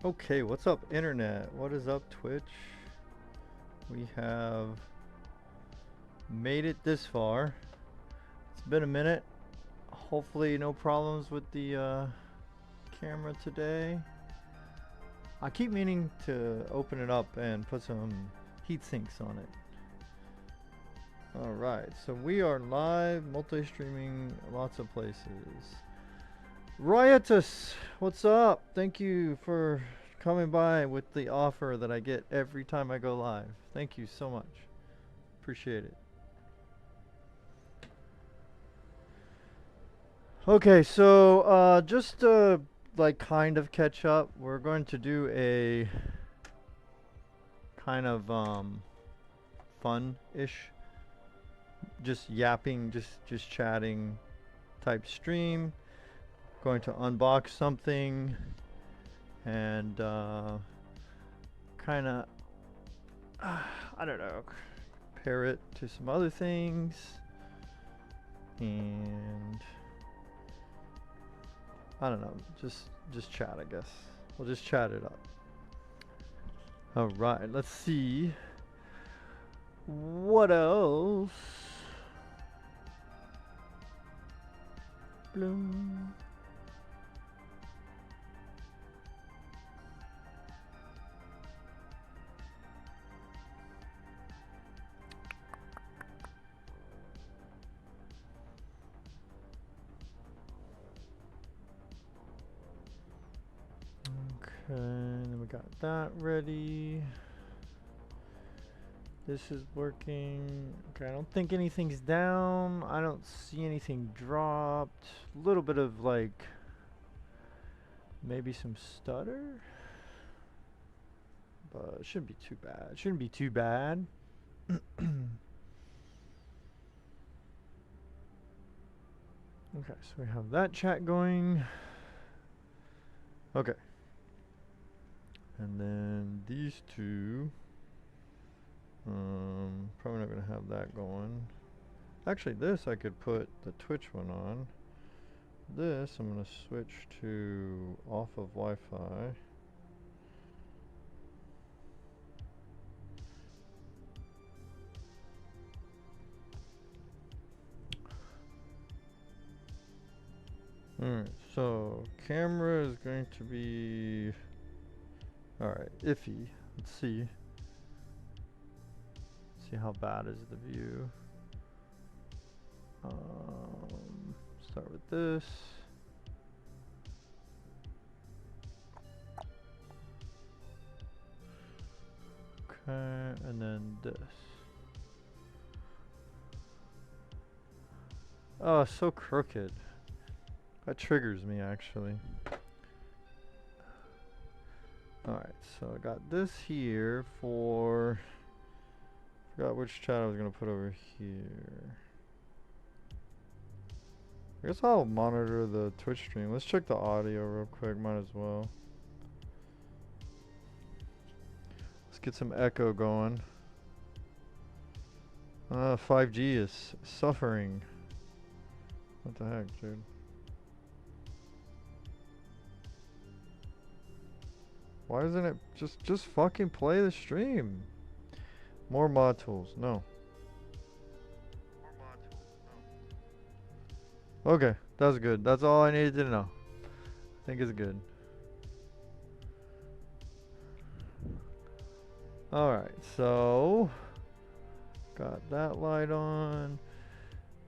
Okay, what's up, internet? What is up, Twitch? We have made it this far. It's been a minute. Hopefully, no problems with the camera today. I keep meaning to open it up and put some heat sinks on it. Alright, so we are live, multi-streaming, lots of places. Riotus, what's up? Thank you for coming by with the offer that I get every time I go live. Thank you so much. Appreciate it. Okay, so just to like kind of catch up, we're going to do a kind of fun-ish, just yapping, just chatting type stream. Going to unbox something and kind of I don't know, pair it to some other things, and I don't know, just chat, I guess. We'll just chat it up. All right, let's see what else. Bloom. Okay, then we got that ready. This is working. Okay, I don't think anything's down. I don't see anything dropped. A little bit of like maybe some stutter, but it shouldn't be too bad. It shouldn't be too bad. Okay, so we have that chat going. Okay. And then these two, probably not gonna have that going. Actually, this I could put the Twitch one on. This I'm gonna switch to off of Wi-Fi. Alright, so camera is going to be alright, iffy. Let's see. See how bad is the view. Start with this. Okay, and then this. Oh, so crooked. That triggers me, actually. Alright, so I got this here for... Forgot which chat I was going to put over here. I guess I'll monitor the Twitch stream. Let's check the audio real quick. Might as well. Let's get some echo going. 5G is suffering. What the heck, dude? Why isn't it just fucking play the stream? More mod tools. No. Okay, that's good. That's all I needed to know. I think it's good. Alright, so got that light on.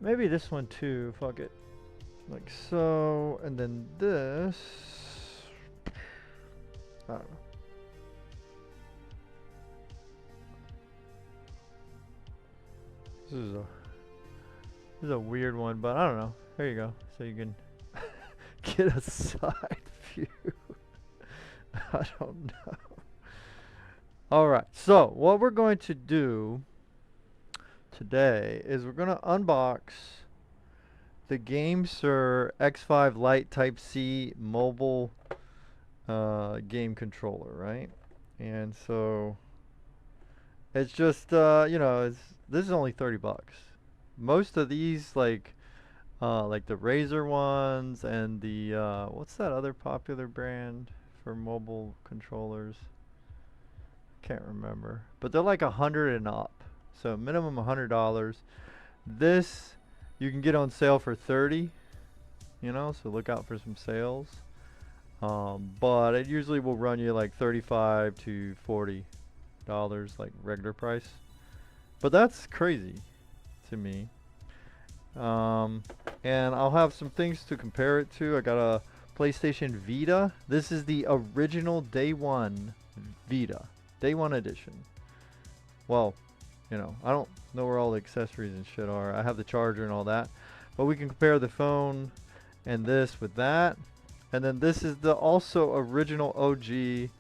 Maybe this one too. Fuck it. Like so. And then this. I don't know. This is a weird one, but I don't know. There you go. So you can get a side view. I don't know. Alright, so what we're going to do today is we're going to unbox the GameSir X5 Lite Type-C mobile game controller, right? And so it's just, you know, this is only 30 bucks. Most of these, like the Razer ones and the, what's that other popular brand for mobile controllers. Can't remember, but they're like 100 and up, so minimum $100. This you can get on sale for 30, you know, so look out for some sales. But it usually will run you like $35 to $40, like regular price. But that's crazy to me. And I'll have some things to compare it to. I got a PlayStation Vita. This is the original day one Vita, day one edition. Well, you know, I don't know where all the accessories and shit are. I have the charger and all that, but we can compare the phone and this with that. And then this is the also original OG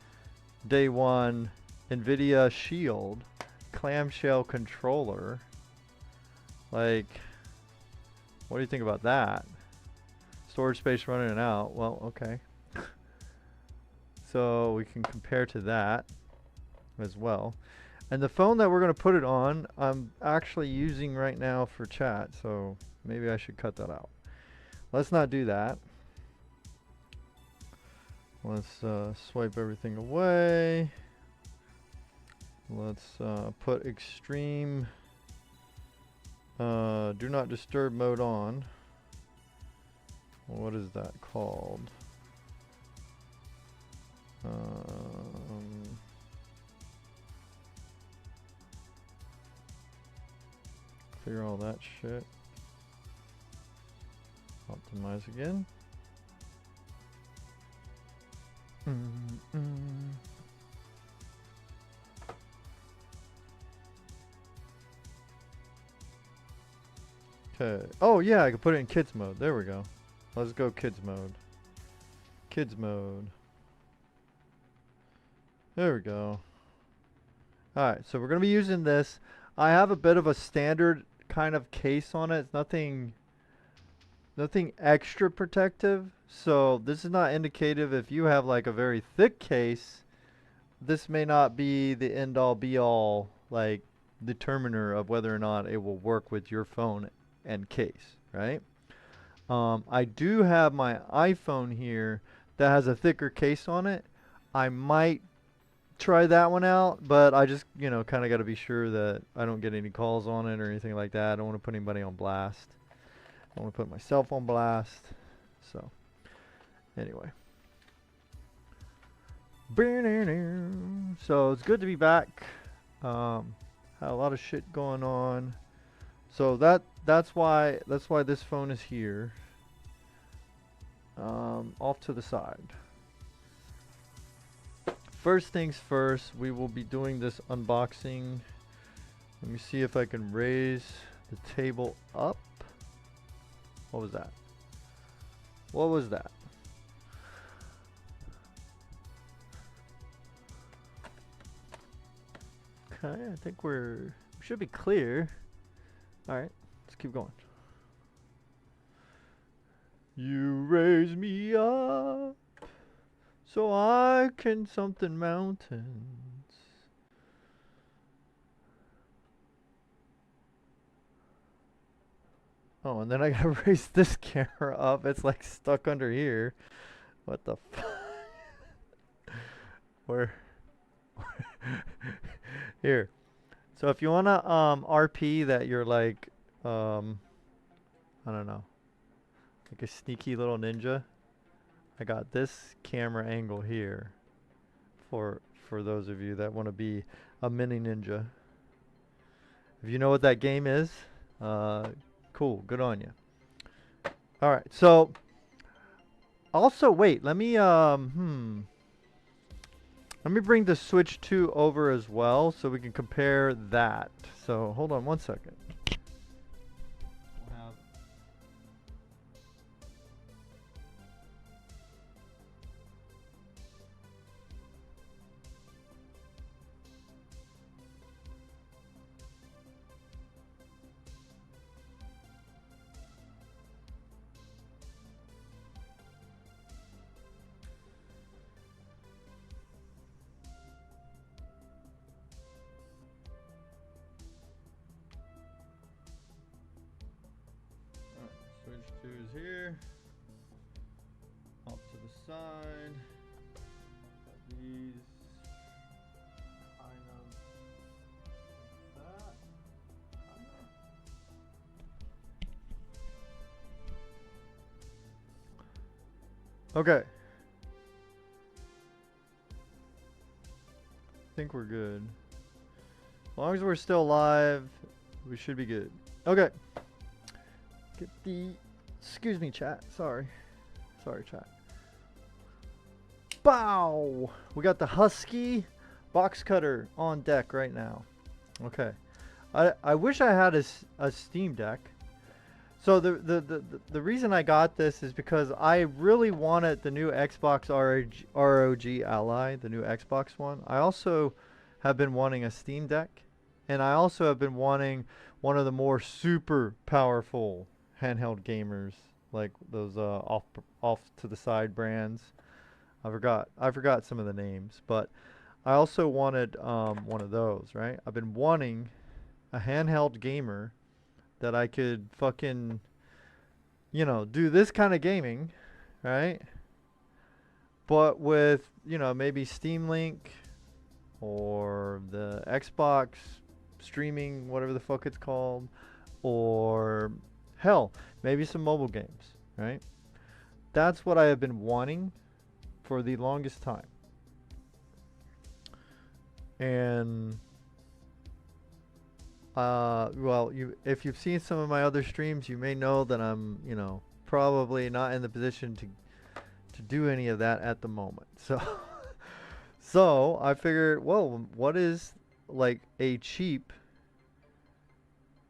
day one NVIDIA Shield clamshell controller. Like, what do you think about that? Storage space running out. Well, okay. So we can compare to that as well. And the phone that we're going to put it on, I'm actually using right now for chat, so maybe I should cut that out. Let's not do that. Let's swipe everything away. Let's put extreme do not disturb mode on. What is that called? Clear all that shit. Optimize again. Okay. Oh yeah, I can put it in kids mode. There we go. Let's go kids mode. Kids mode. There we go. Alright, so we're going to be using this. I have a bit of a standard kind of case on it. It's nothing extra protective. So this is not indicative if you have like a very thick case. This may not be the end all be all like determiner of whether or not it will work with your phone and case, right? I do have my iPhone here that has a thicker case on it. I might try that one out, but I just, you know, kind of got to be sure that I don't get any calls on it or anything like that. I don't want to put anybody on blast. I want to put myself on blast. So, anyway. So, it's good to be back. Had a lot of shit going on. So that's why this phone is here. Off to the side. First things first, we will be doing this unboxing. Let me see if I can raise the table up. What was that? What was that? Okay, I think we should be clear. Alright, let's keep going. You raise me up so I can something mountains. Oh, and then I gotta raise this camera up. It's like stuck under here. What the fuck? Where? Here. So if you wanna RP that you're like I don't know, like a sneaky little ninja, I got this camera angle here for those of you that want to be a mini ninja. If you know what that game is, cool, good on you. All right, so also wait, let me bring the Switch 2 over as well so we can compare that. So hold on one second. Switch 2 is here. Off to the side. these kind of that. Okay. I think we're good. As long as we're still alive, we should be good. Okay. Get the... Excuse me, chat. Sorry. Sorry, chat. Bow! We got the Husky box cutter on deck right now. Okay. I wish I had a Steam Deck. So the reason I got this is because I really wanted the new Xbox ROG Ally, the new Xbox one. I also have been wanting a Steam Deck, and I also have been wanting one of the more super powerful handheld gamers, like those off to the side brands. I forgot some of the names, but I also wanted one of those, right? I've been wanting a handheld gamer that I could fucking, you know, do this kind of gaming, right? But with, you know, maybe Steam Link or the Xbox streaming, whatever the fuck it's called, or hell, maybe some mobile games, right? That's what I have been wanting for the longest time. And well, if you've seen some of my other streams, you may know that I'm, you know, probably not in the position to do any of that at the moment. So so I figured, well, what is like a cheap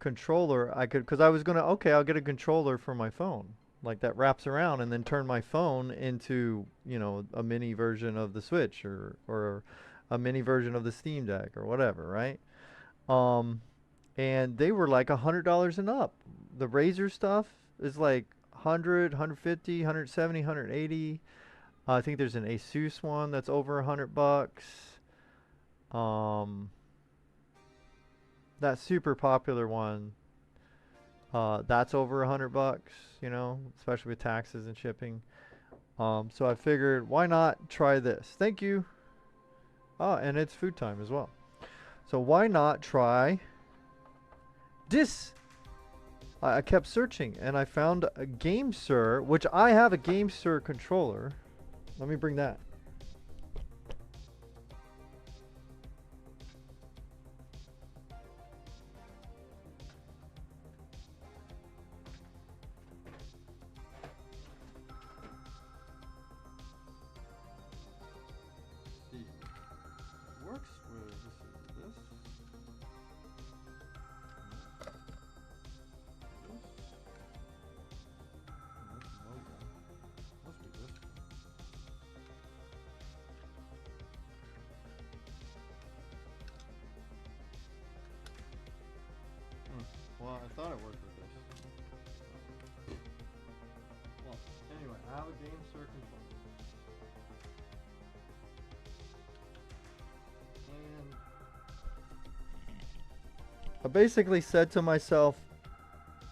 controller I could, because I was gonna, okay, I'll get a controller for my phone, like that wraps around and then turn my phone into, you know, a mini version of the Switch or a mini version of the Steam Deck or whatever, right? And they were like $100 and up. The Razer stuff is like 100, 150, 170, 180. I think there's an Asus one that's over $100. That super popular one, that's over $100, you know, especially with taxes and shipping. So I figured, why not try this? Thank you. Oh, and it's food time as well. So why not try this? I kept searching and I found a GameSir, which I have a GameSir controller. Let me bring that. Well, I thought it worked with this. Well, anyway, I have a GameSir controller. And I basically said to myself,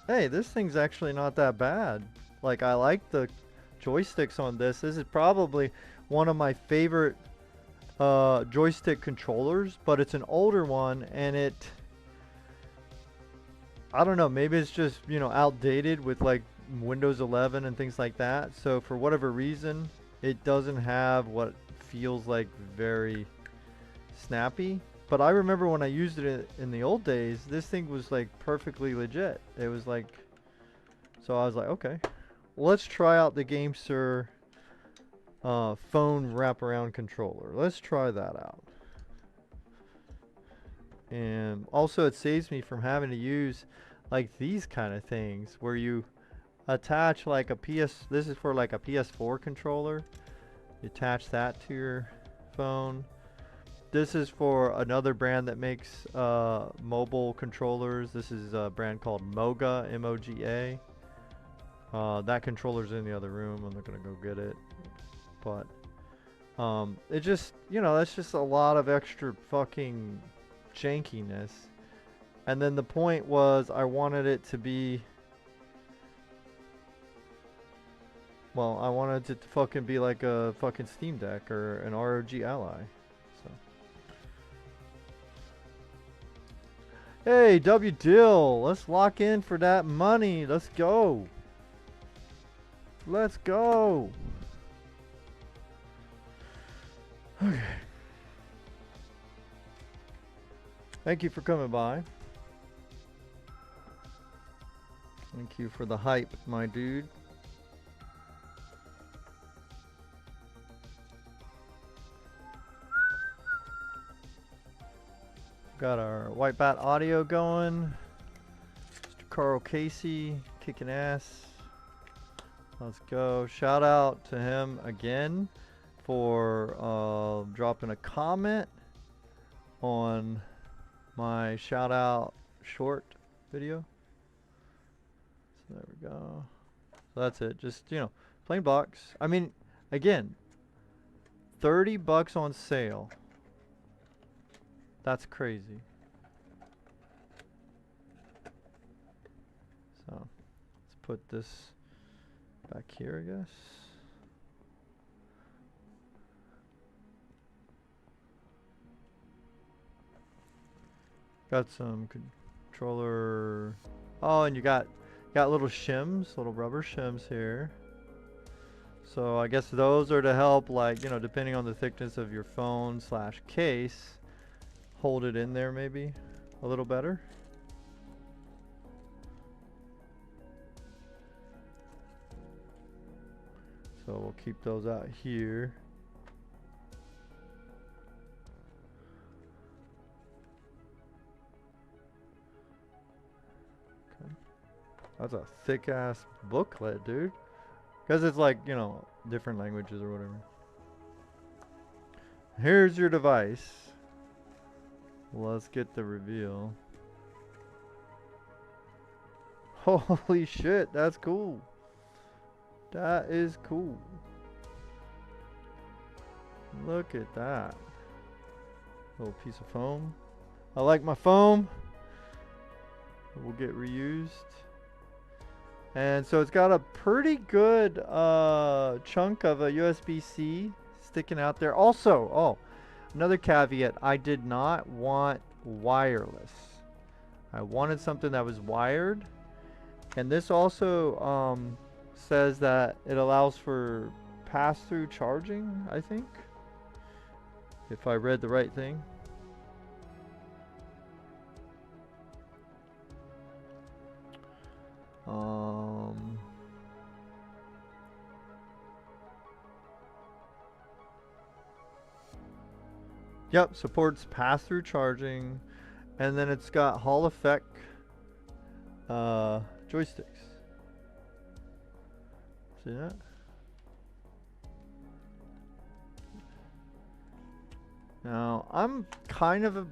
hey, this thing's actually not that bad. Like, I like the joysticks on this. This is probably one of my favorite joystick controllers, but it's an older one, and it... I don't know, maybe it's just, you know, outdated with like Windows 11 and things like that. So for whatever reason, it doesn't have what feels like very snappy. But I remember when I used it in the old days, this thing was like perfectly legit. It was like, so I was like, okay, let's try out the GameSir phone wraparound controller. Let's try that out. And also it saves me from having to use like these kind of things where you attach like a this is for like a PS4 controller. You attach that to your phone. This is for another brand that makes mobile controllers. This is a brand called Moga, M-O-G-A. That controller's in the other room. I'm not gonna go get it. But it just, you know, that's just a lot of extra fucking jankiness. And then the point was I wanted it to be Well, I wanted it to fucking be like a fucking Steam Deck or an ROG Ally. So. Hey, W Dill, let's lock in for that money. Let's go. Let's go. Okay. Thank you for coming by. Thank you for the hype, my dude. Got our White Bat audio going. Mr. Karl Casey kicking ass. Let's go. Shout out to him again for dropping a comment on my shout out short video. So there we go. So that's it. Just, you know, plain blocks. I mean, again, 30 bucks on sale. That's crazy. So let's put this back here, I guess. Got some controller. Oh, and you got little shims, little rubber shims here. So I guess those are to help, like, you know, depending on the thickness of your phone / case, hold it in there maybe a little better. So we'll keep those out here. Okay. That's a thick ass booklet, dude. Because it's like, you know, different languages or whatever. Here's your device. Let's get the reveal. Holy shit, that's cool. That is cool. Look at that. Little piece of foam. I like my foam. It will get reused. And so it's got a pretty good chunk of a USB-C sticking out there. Also, oh, another caveat, I did not want wireless. I wanted something that was wired. And this also says that it allows for pass-through charging, I think. If I read the right thing. Yep, supports pass-through charging, and then it's got Hall effect joysticks. See that? Now, I'm kind of a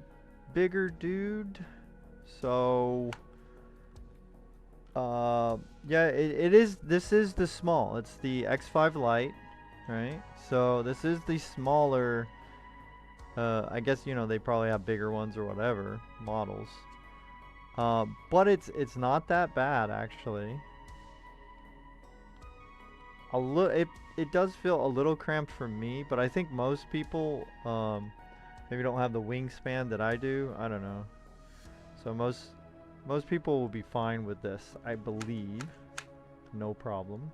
bigger dude, so yeah, this is the small. It's the X5 Lite, right? So this is the smaller. I guess, you know, they probably have bigger ones or whatever models. But it's not that bad actually. It does feel a little cramped for me, but I think most people maybe don't have the wingspan that I do. I don't know. So most people will be fine with this, I believe. No problem.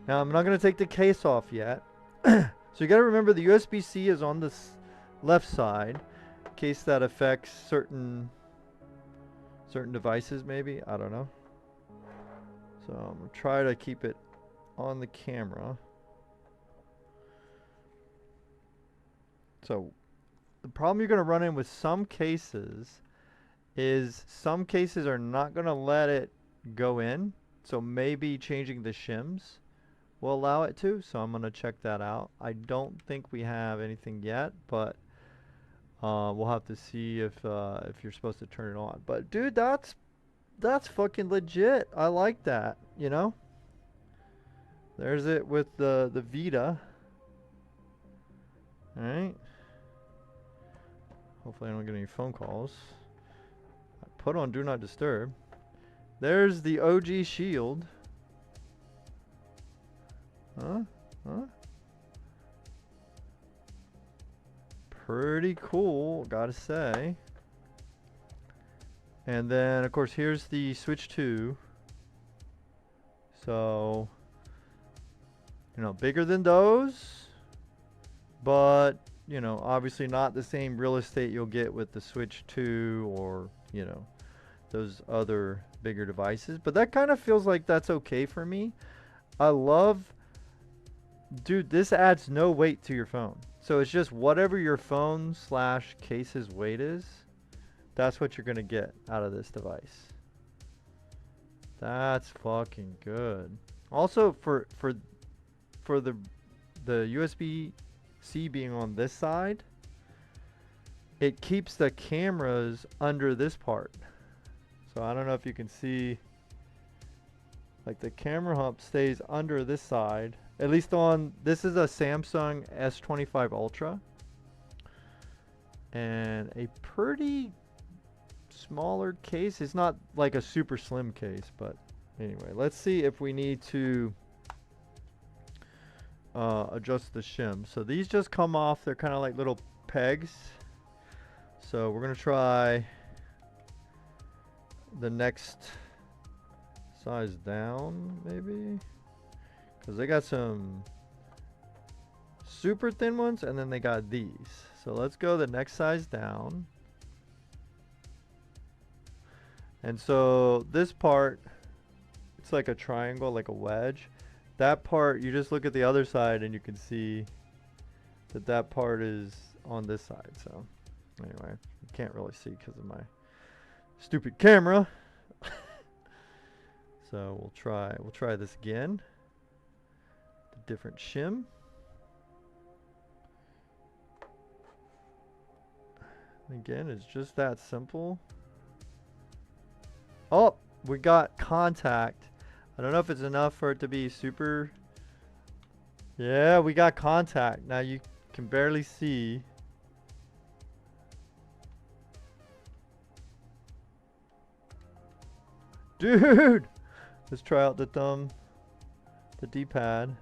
Now I'm not gonna take the case off yet. So you gotta remember the USB-C is on this left side, in case that affects certain devices maybe. I don't know. So I'm gonna try to keep it on the camera. So the problem you're gonna run in with some cases is some cases are not gonna let it go in. So maybe changing the shims will allow it to. So I'm gonna check that out. I don't think we have anything yet, but we'll have to see if you're supposed to turn it on. But dude, that's fucking legit. I like that, you know? There's it with the Vita. Alright. Hopefully I don't get any phone calls. I put on Do Not Disturb. There's the OG Shield. Huh? Huh? Pretty cool, gotta say. And then, of course, here's the Switch 2. So, you know, bigger than those, but, you know, obviously not the same real estate you'll get with the Switch 2 or, you know, those other bigger devices. But that kind of feels like that's okay for me. I love, dude, this adds no weight to your phone. So it's just whatever your phone slash case's weight is, that's what you're going to get out of this device. That's fucking good. Also, for the USB-C being on this side, it keeps the cameras under this part. So I don't know if you can see, like the camera hump stays under this side. At least on, this is a Samsung S25 Ultra. And a pretty smaller case. It's not like a super slim case, but anyway, let's see if we need to adjust the shim. So these just come off. They're kind of like little pegs. So we're going to try the next size down, maybe, because they got some super thin ones and then they got these. So let's go the next size down. And so this part, it's like a triangle, like a wedge. That part, you just look at the other side and you can see that that part is on this side. So anyway, you can't really see because of my stupid camera. So we'll try this again. The different shim. Again, it's just that simple. Oh, we got contact. I don't know if it's enough for it to be super. Yeah, we got contact. Now you can barely see. Dude! Let's try out the thumb, the D-pad.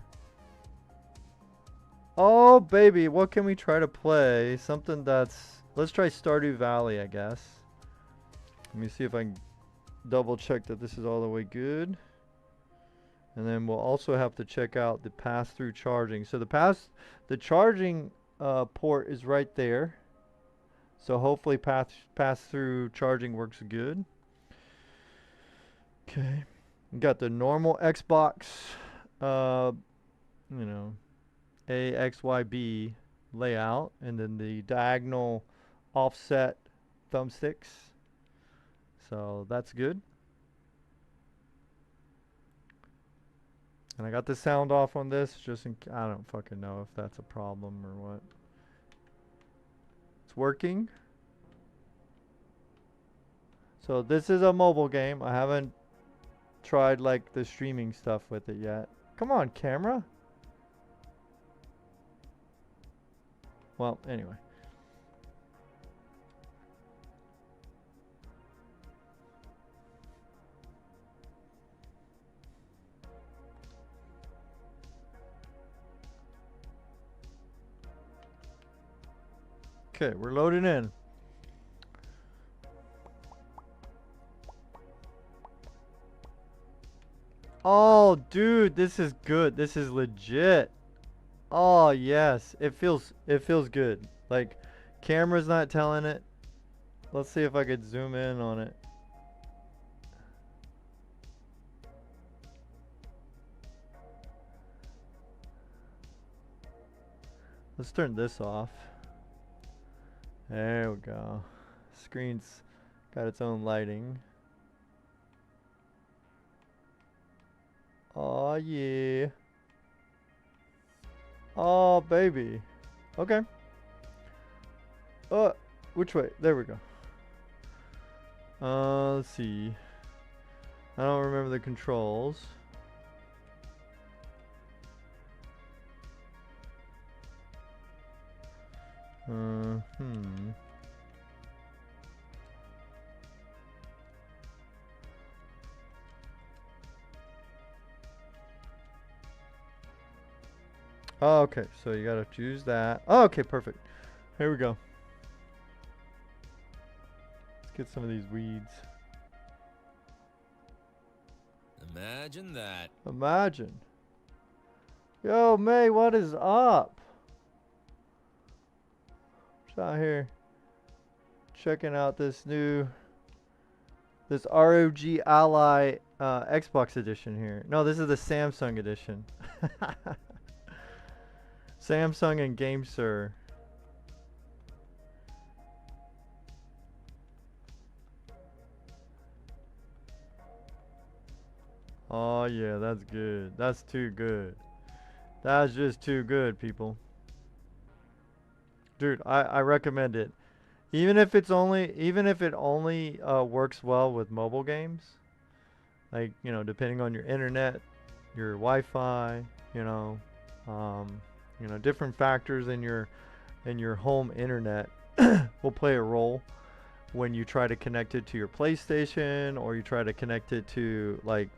Oh, baby, what can we try to play? Something that's... Let's try Stardew Valley, I guess. Let me see if I can double check that this is all the way good. And then we'll also have to check out the pass-through charging. So the charging port is right there. So hopefully pass-through charging works good. Okay. We got the normal Xbox, you know, A, X, Y, B layout. And then the diagonal offset thumbsticks. So that's good. And I got the sound off on this just in case. I don't fucking know if that's a problem or what. It's working. So this is a mobile game. I haven't tried like the streaming stuff with it yet. Come on, camera. Well, anyway. Okay, we're loading in. Oh, dude, this is good. This is legit. Oh, yes. It feels good. Like, camera's not telling it. Let's see if I could zoom in on it. Let's turn this off. There we go. Screen's got its own lighting. Oh yeah. Oh baby. Okay. Which way? There we go. Let's see. I don't remember the controls. Oh, okay, so you gotta choose that. Oh, okay, perfect. Here we go. Let's get some of these weeds. Imagine that. Imagine. Yo, May, what is up? Just out here checking out this ROG Ally Xbox edition here. No, this is the Samsung edition. Samsung and GameSir. Oh yeah, that's good. That's too good. That's just too good, people. Dude, I recommend it. Even if it only works well with mobile games, like, you know, depending on your internet, your Wi-Fi, you know, um, different factors in your home internet will play a role when you try to connect it to your PlayStation, or you try to connect it to, like,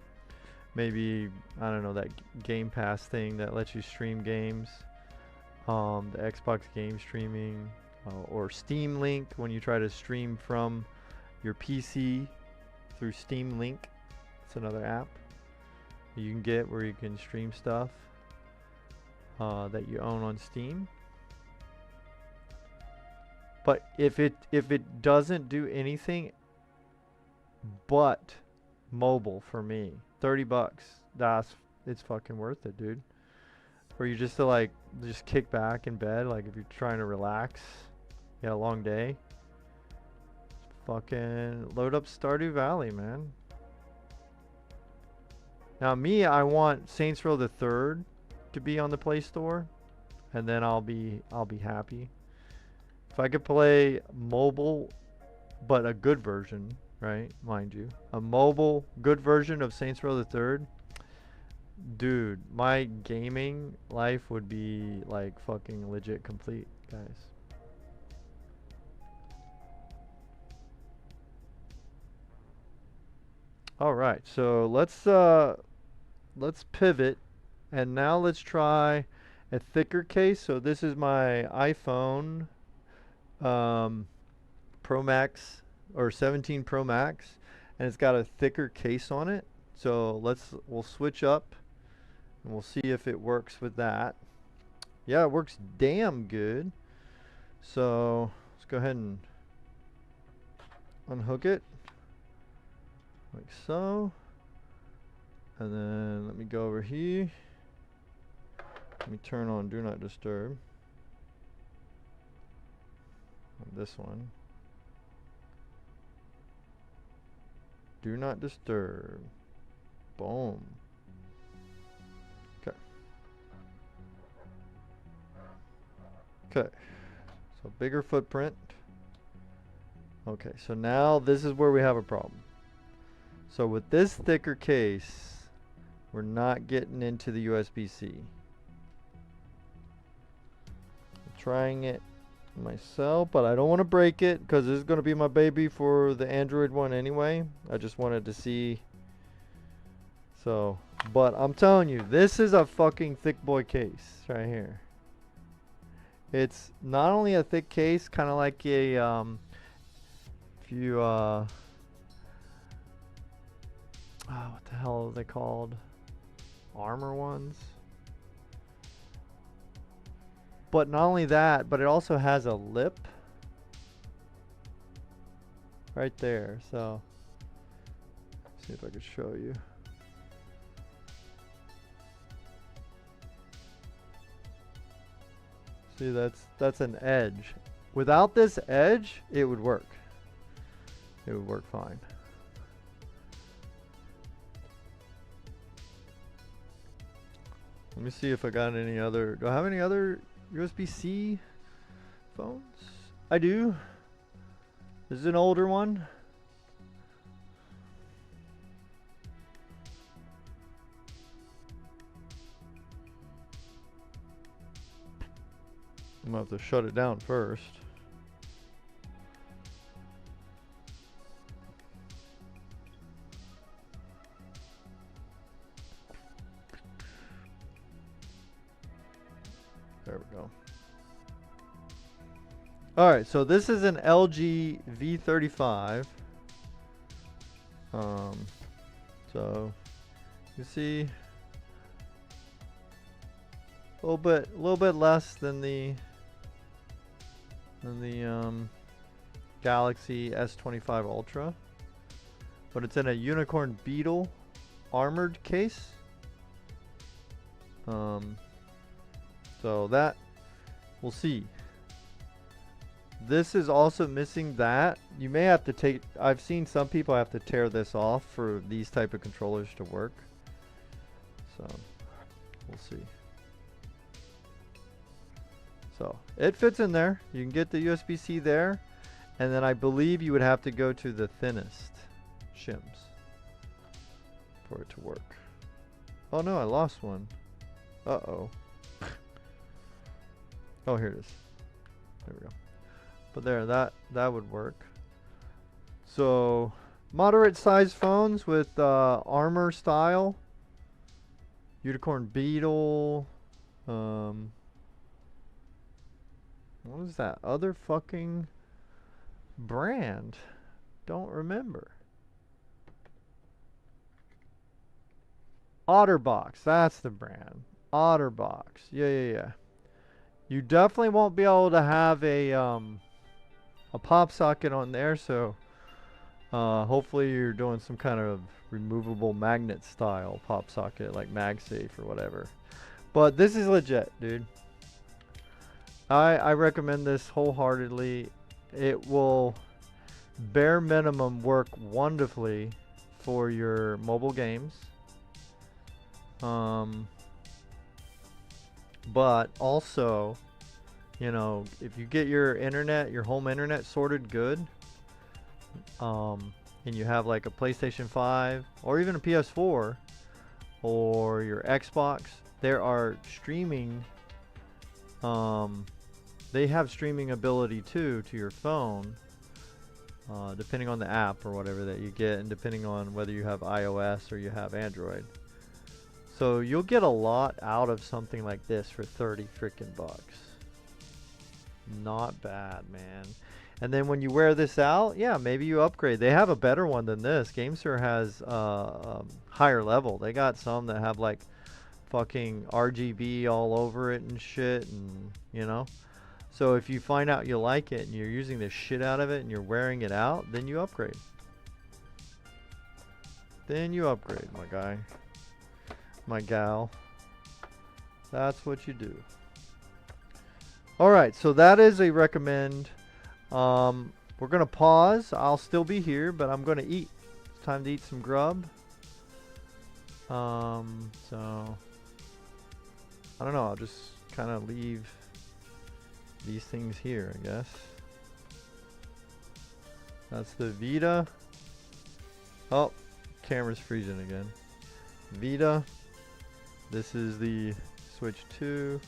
maybe, I don't know, that Game Pass thing that lets you stream games, the Xbox game streaming, or Steam Link when you try to stream from your PC through Steam Link. It's another app you can get where you can stream stuff that you own on Steam. But if it doesn't do anything but mobile for me, $30, it's fucking worth it, dude. For you just to, like, just kick back in bed, like if you're trying to relax, you got a long day, fucking load up Stardew Valley, man. Now me, I want Saints Row the Third to be on the Play Store, and then I'll be happy. If I could play mobile, but a good version, right? Mind you, a mobile good version of Saints Row the Third, dude, my gaming life would be like fucking legit complete, guys. All right, so let's pivot, and now let's try a thicker case. So this is my iPhone Pro Max, or 17 Pro Max, and it's got a thicker case on it. So we'll switch up and we'll see if it works with that. Yeah, it works damn good. So let's go ahead and unhook it like so. And then let me go over here. Let me turn on Do Not Disturb on this one. Do Not Disturb. Boom. Okay. Okay. So bigger footprint. Okay, so now this is where we have a problem. So with this thicker case, we're not getting into the USB-C. I'm trying it myself, but I don't want to break it because this is going to be my baby for the Android one anyway. I just wanted to see. So, but I'm telling you, this is a fucking thick boy case right here. It's not only a thick case, kind of like a if you what the hell are they called? Armor ones. But not only that, but it also has a lip right there. So, let's see if I could show you. See, that's an edge. Without this edge, it would work. It would work fine. Let me see if I got any other. Do I have any other USB-C phones? I do. This is an older one. I'm gonna have to shut it down first. go. Alright, so this is an LG V35. So you see a little bit less than the Galaxy S25 Ultra, but it's in a Unicorn Beetle armored case. So that we'll see. This is also missing that. You may have to take, I've seen some people have to tear this off for these type of controllers to work. So, we'll see. So, it fits in there. You can get the USB-C there. And then I believe you would have to go to the thinnest shims for it to work. Oh no, I lost one. Uh-oh. Oh, here it is. There we go. But there, that would work. So, moderate sized phones with armor style. Unicorn Beetle. What was that other fucking brand? Don't remember. Otterbox, that's the brand. Otterbox. Yeah. You definitely won't be able to have a pop socket on there, so hopefully you're doing some kind of removable magnet style pop socket like MagSafe or whatever. But this is legit, dude. I recommend this wholeheartedly. It will bare minimum work wonderfully for your mobile games. But also, you know, if you get your internet, your home internet sorted good, and you have like a PlayStation 5 or even a PS4 or your Xbox, there are streaming, they have streaming ability too to your phone, depending on the app or whatever that you get, and depending on whether you have iOS or you have Android. So you'll get a lot out of something like this for 30 freaking bucks. Not bad, man. And then when you wear this out, yeah, maybe you upgrade. They have a better one than this. GameSir has higher level. They got some that have like fucking RGB all over it and shit, and you know. So if you find out you like it and you're using the shit out of it and you're wearing it out, then you upgrade. Then you upgrade, my guy. My gal. That's what you do. Alright, so that is a recommend. We're going to pause. I'll still be here, but I'm going to eat. It's time to eat some grub. So, I don't know. I'll just kind of leave these things here, I guess. That's the Vita. Oh, camera's freezing again. Vita. This is the Switch 2.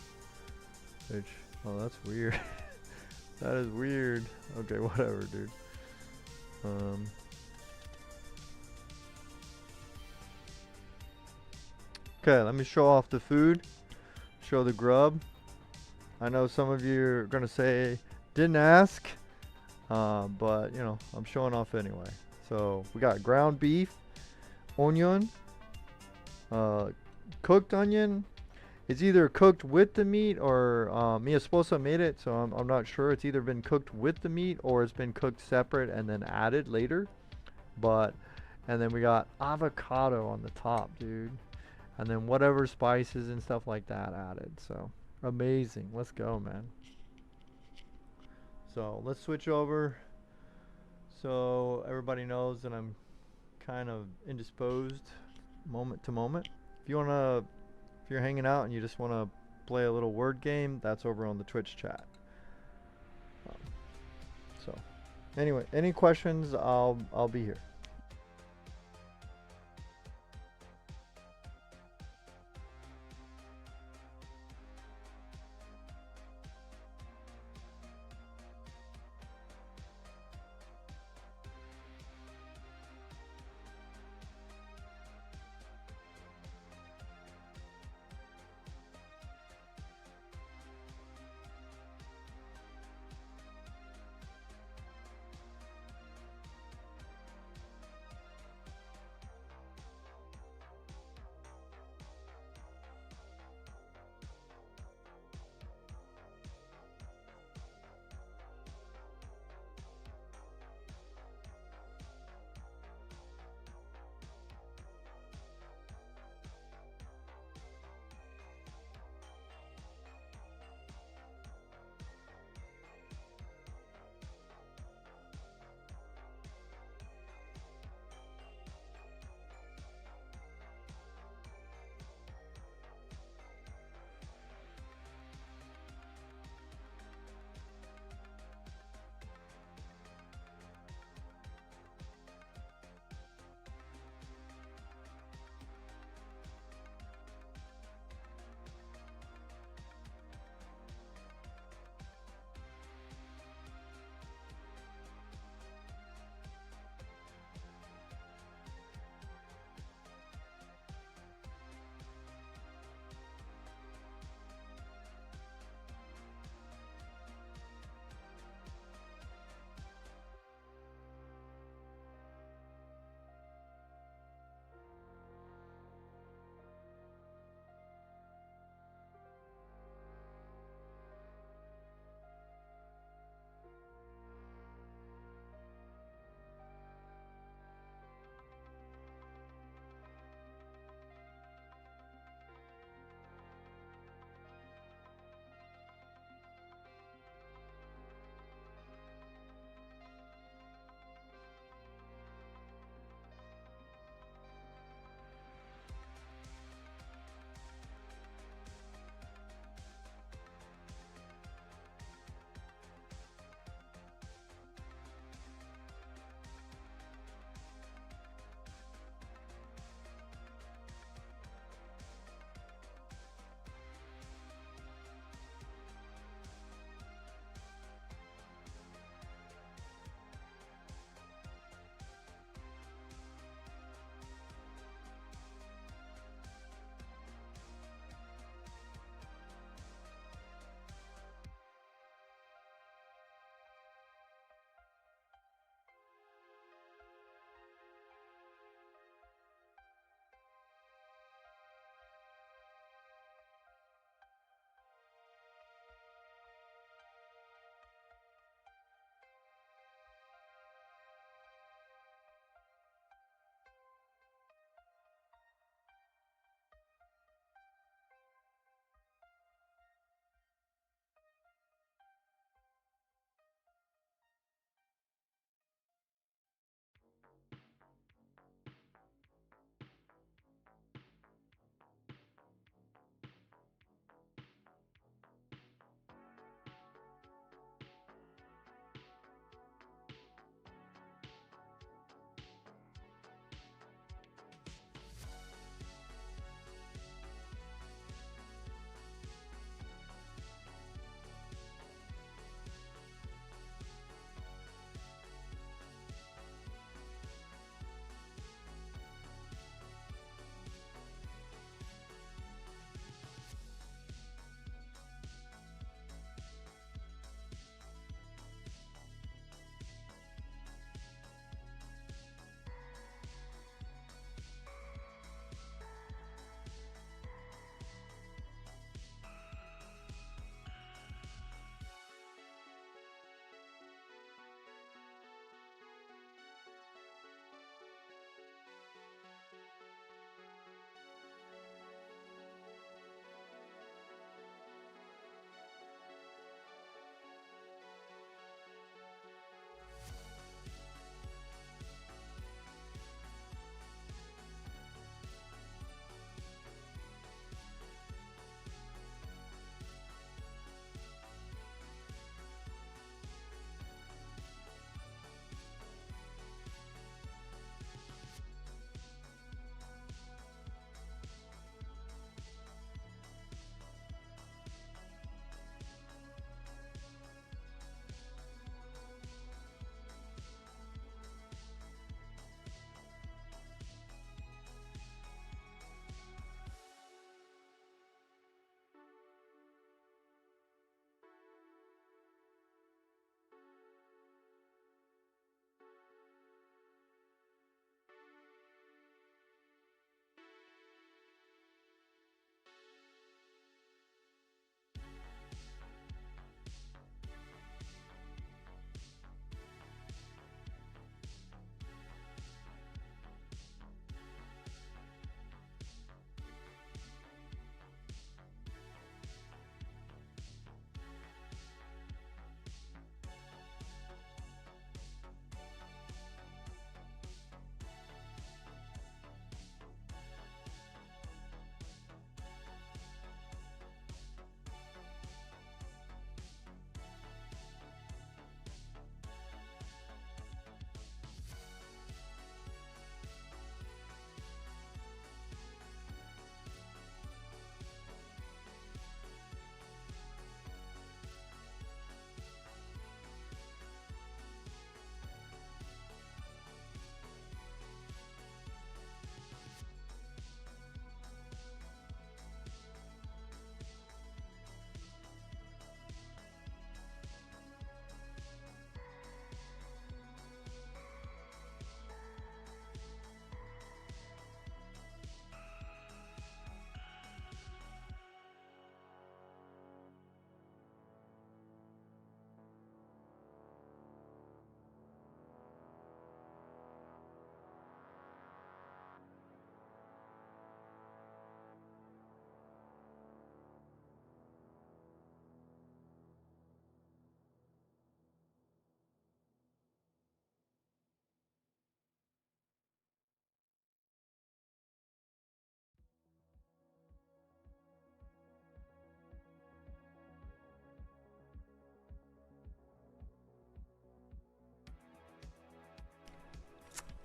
Which, oh, that's weird. That is weird. Okay, whatever, dude. Okay, let me show off the food. Show the grub. I know some of you are gonna say, didn't ask. But, you know, I'm showing off anyway. So, we got ground beef, onion, cooked onion. It's either cooked with the meat or mi esposa made it, so I'm not sure. It's either been cooked with the meat or it's been cooked separate and then added later. But, and then we got avocado on the top, dude. And then whatever spices and stuff like that added. So, amazing. Let's go, man. So, let's switch over so everybody knows that I'm kind of indisposed moment to moment. If you want to, if you're hanging out and you just want to play a little word game, that's over on the Twitch chat. So, anyway, any questions, I'll be here.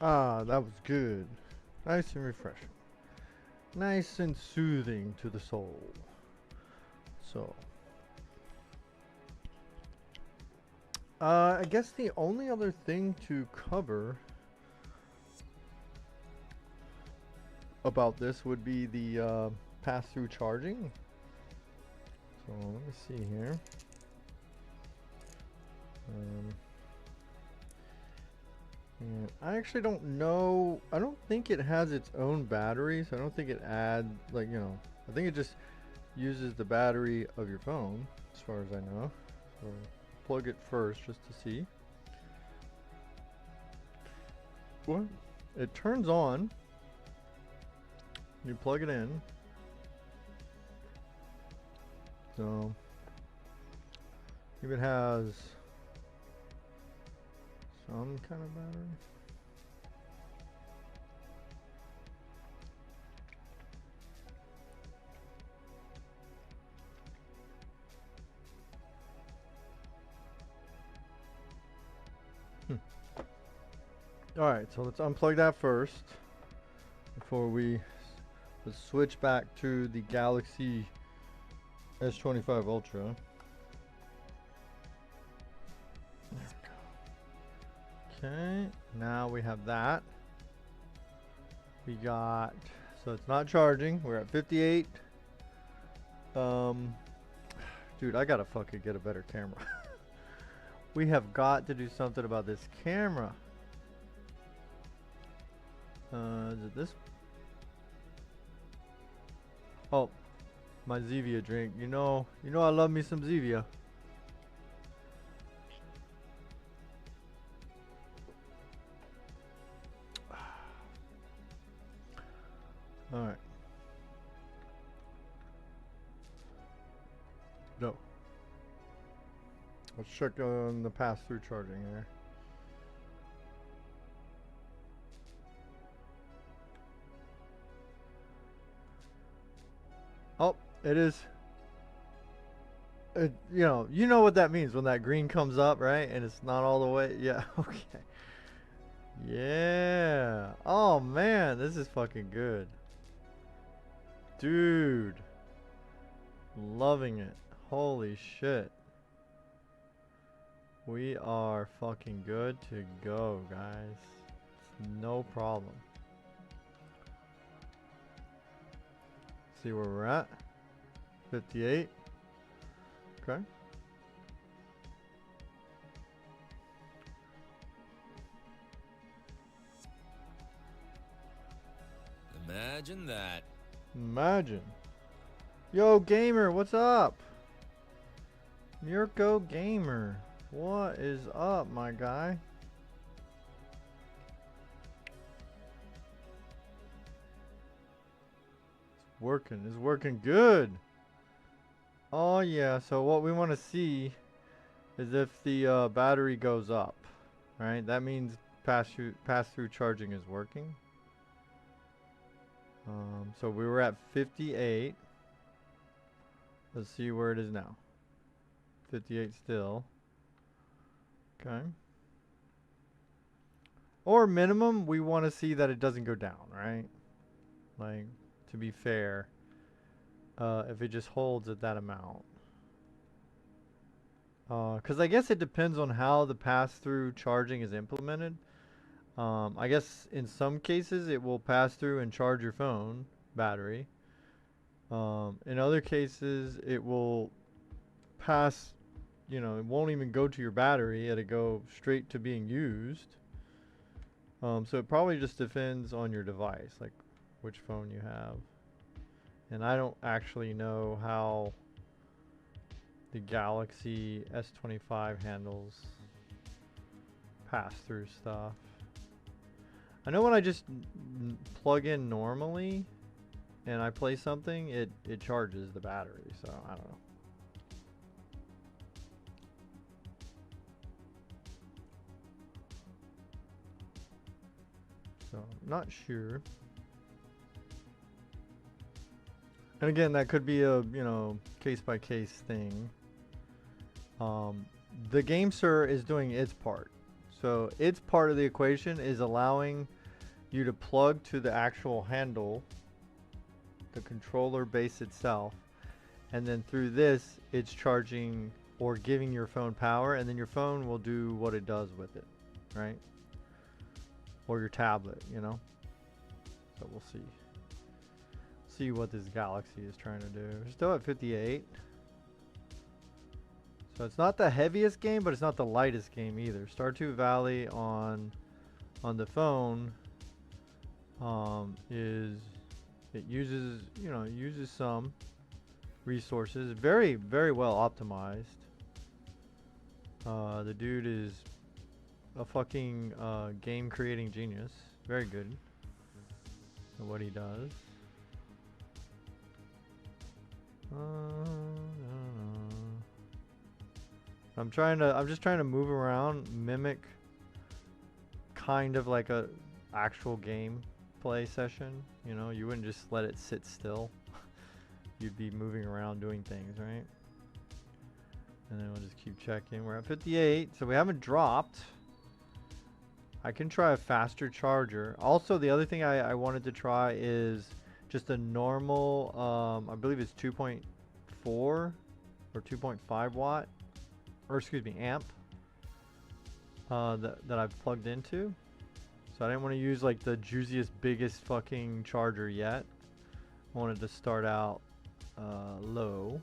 Ah, that was good. Nice and refreshing. Nice and soothing to the soul. So, I guess the only other thing to cover about this would be the pass-through charging. So let me see here. And I actually don't know. I don't think it has its own battery, so I don't think it adds, like, you know, I think it just uses the battery of your phone, as far as I know. So plug it first just to see. What? It turns on. You plug it in. So if it has some kind of battery. Alright, so let's unplug that first before we switch back to the Galaxy S25 Ultra. There we go. Okay, now we have that. We got, so it's not charging. We're at 58. Dude, I gotta fucking get a better camera. We have got to do something about this camera. Is it this? Oh, my Zevia drink. You know I love me some Zevia. Alright. No. Let's check on the pass-through charging here. Oh, it is. You know what that means when that green comes up, right? And it's not all the way. Yeah, okay. Yeah. Oh man, this is fucking good. Dude. Loving it. Holy shit. We are fucking good to go, guys. No problem. See where we're at. 58. Okay. Imagine that. Imagine. Yo, gamer, what's up? Mirko Gamer. What is up, my guy? It's working good. Oh yeah, so what we want to see is if the battery goes up, right? That means pass-through charging is working. So we were at 58. Let's see where it is now. 58 still. Okay. Or minimum, we want to see that it doesn't go down, right? Like, to be fair, if it just holds at that amount. Because I guess it depends on how the pass-through charging is implemented. I guess in some cases it will pass through and charge your phone battery. In other cases it will pass, it won't even go to your battery. It'll go straight to being used. So it probably just depends on your device, like which phone you have. And I don't actually know how the Galaxy S25 handles pass-through stuff. I know when I just plug in normally and I play something, it charges the battery, so I don't know. So, not sure. And again, that could be a, case-by-case thing. The GameSir is doing its part. So its part of the equation is allowing you to plug to the actual handle, the controller base itself, and then through this it's charging or giving your phone power, and then your phone will do what it does with it, right? Or your tablet, you know? So we'll see what this Galaxy is trying to do. We're still at 58. So it's not the heaviest game, but it's not the lightest game either. Stardew Valley on the phone it uses some resources. Very, very well optimized. The dude is a fucking game creating genius. Very good at what he does. I'm just trying to move around, mimic kind of like a actual game play session. You know, you wouldn't just let it sit still. You'd be moving around doing things, right? And then we'll just keep checking. We're at 58, so we haven't dropped. I can try a faster charger. Also, the other thing I wanted to try is just a normal, I believe it's 2.4 or 2.5 watt, or excuse me, amp that I've plugged into. So I didn't want to use like the juiciest, biggest fucking charger yet. I wanted to start out low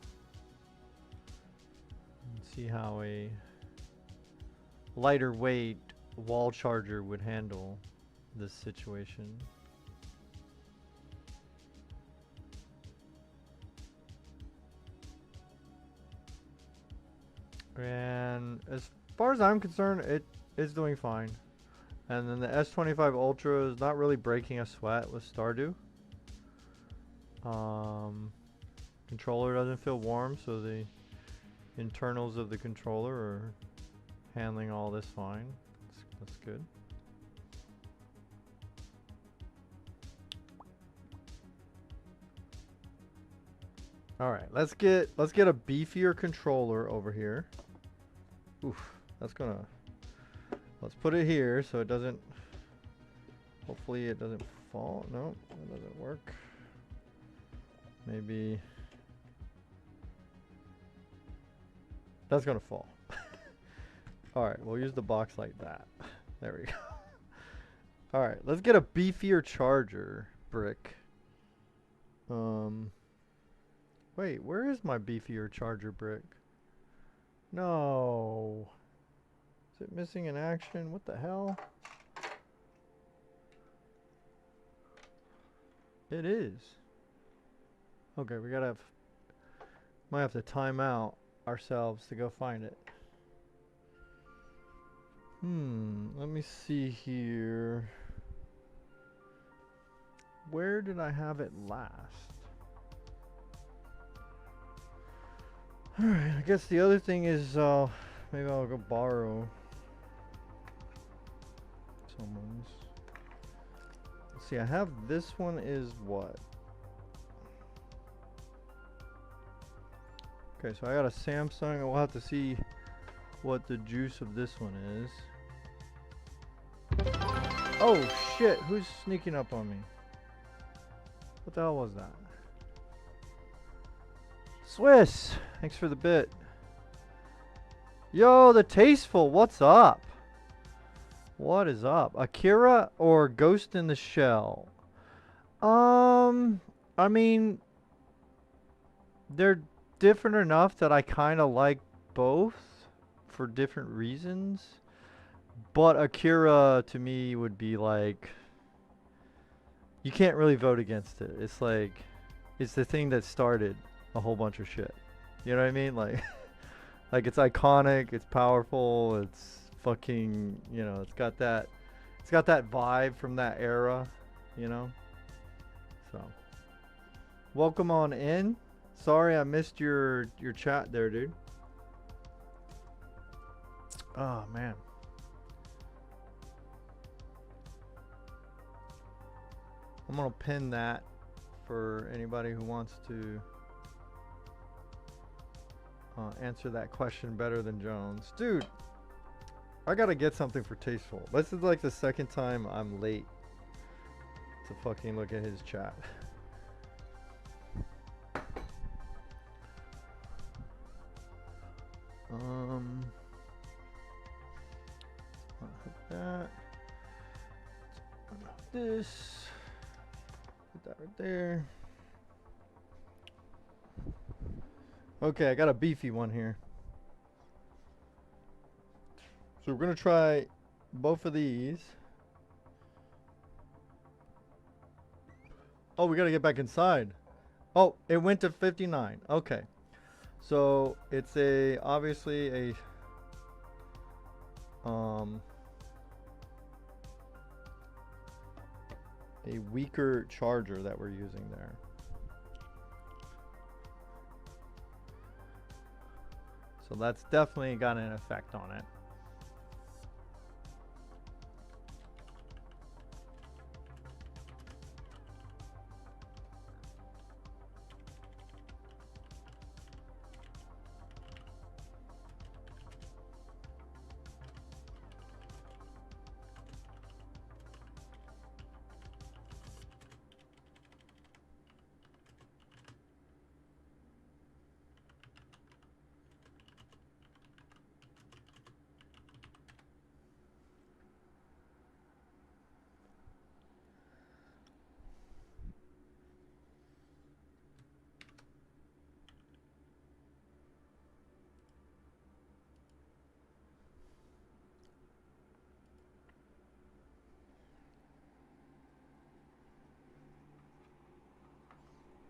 and see how a lighter weight wall charger would handle this situation. And as far as I'm concerned, it is doing fine. And then the S25 Ultra is not really breaking a sweat with Stardew. Controller doesn't feel warm, so the internals of the controller are handling all this fine. That's good. All right, let's get a beefier controller over here. Oof, that's gonna. Let's put it here so it doesn't. Hopefully it doesn't fall. No, that doesn't work. Maybe that's gonna fall. All right, we'll use the box like that. There we go. All right, let's get a beefier charger brick. Wait, where is my beefier charger brick? No. Is it missing in action? What the hell? It is. Okay, we gotta might have to time out ourselves to go find it. Let me see here. Where did I have it last? Alright, I guess the other thing is maybe I'll go borrow someone's. Let's see, I have this one is what? Okay, so I got a Samsung. We'll have to see what the juice of this one is. Oh shit, who's sneaking up on me? What the hell was that? Swiss, thanks for the bit. Yo, the Tasteful, what's up? What is up? Akira or Ghost in the Shell? I mean, they're different enough that I kind of like both for different reasons. But Akira to me would be like, you can't really vote against it. It's like, it's the thing that started a whole bunch of shit. You know what I mean? Like, like it's iconic, it's powerful, it's fucking, you know, it's got that vibe from that era, you know? So, welcome on in. Sorry I missed your chat there, dude. Oh, man. I'm gonna pin that for anybody who wants to answer that question better than Jones. Dude, I gotta get something for Tasteful. This is like the second time I'm late to fucking look at his chat. That. This. Put that right there. Okay, I got a beefy one here. So we're gonna try both of these. Oh, we gotta get back inside. Oh, it went to 59. Okay. So it's obviously a weaker charger that we're using there. So that's definitely got an effect on it.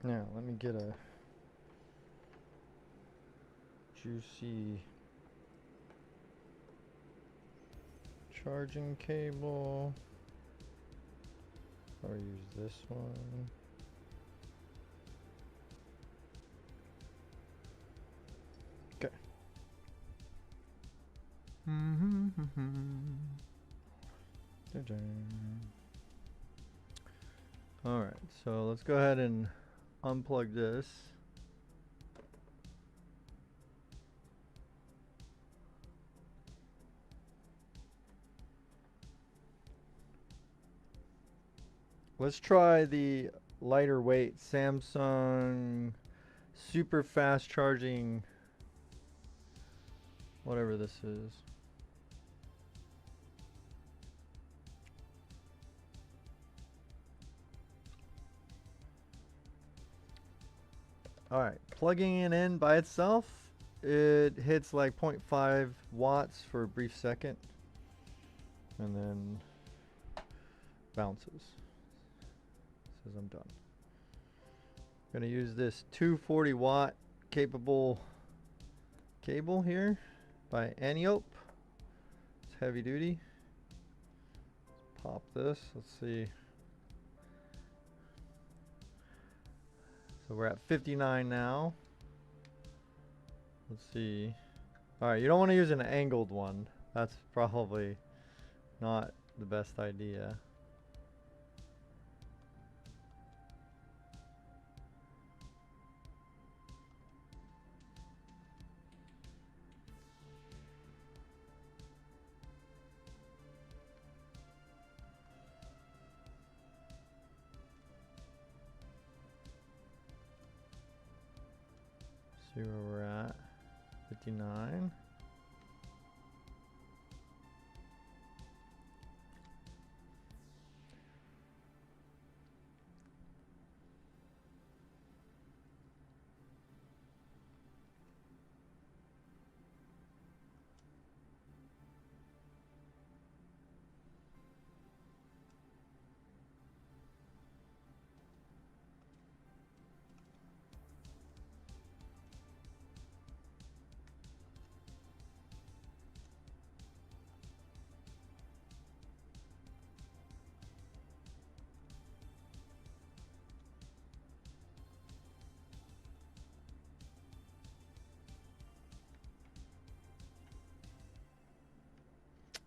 Now, let me get a juicy charging cable. Or use this one. Okay. Alright, so let's go ahead and unplug this. Let's try the lighter weight Samsung super fast charging, whatever this is. Alright, plugging it in by itself, it hits like 0.5 watts for a brief second and then bounces. Says I'm done. I'm gonna use this 240 watt capable cable here by Aniope. It's heavy duty. Let's pop this. Let's see. So we're at 59 now. Let's see. Alright, you don't want to use an angled one. That's probably not the best idea. See where we're at. 59.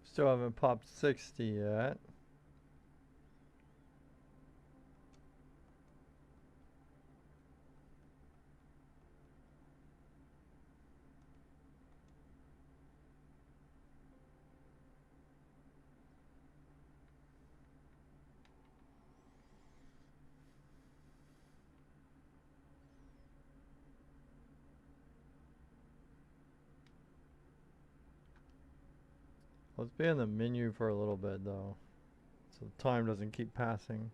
Still haven't popped 60 yet. Let's be in the menu for a little bit though, so time doesn't keep passing.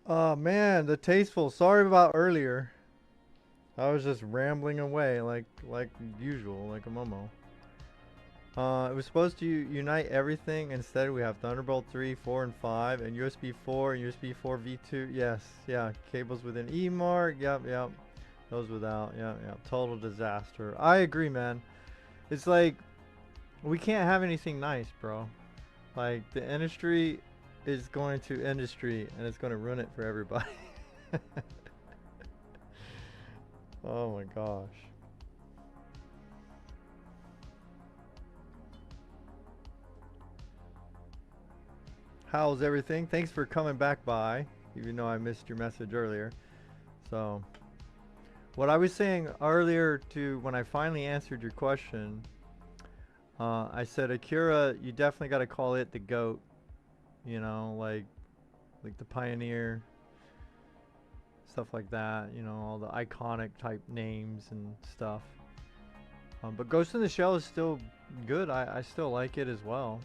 Oh man, the tasteful. Sorry about earlier. I was just rambling away like usual, like a momo. It was supposed to unite everything. Instead, we have Thunderbolt 3, 4, and 5, and USB 4 and USB 4 V2. Yes, yeah. Cables within eMark. Yep, yep. Those without. Yep, yep. Total disaster. I agree, man. It's like we can't have anything nice, bro. Like the industry is going to industry, and it's going to ruin it for everybody. Oh my gosh. How's everything? Thanks for coming back by, even though I missed your message earlier. So, what I was saying earlier to when I finally answered your question, I said Akira, you definitely got to call it the GOAT. You know, like the Pioneer, stuff like that. You know, all the iconic type names and stuff. But Ghost in the Shell is still good. I still like it as well.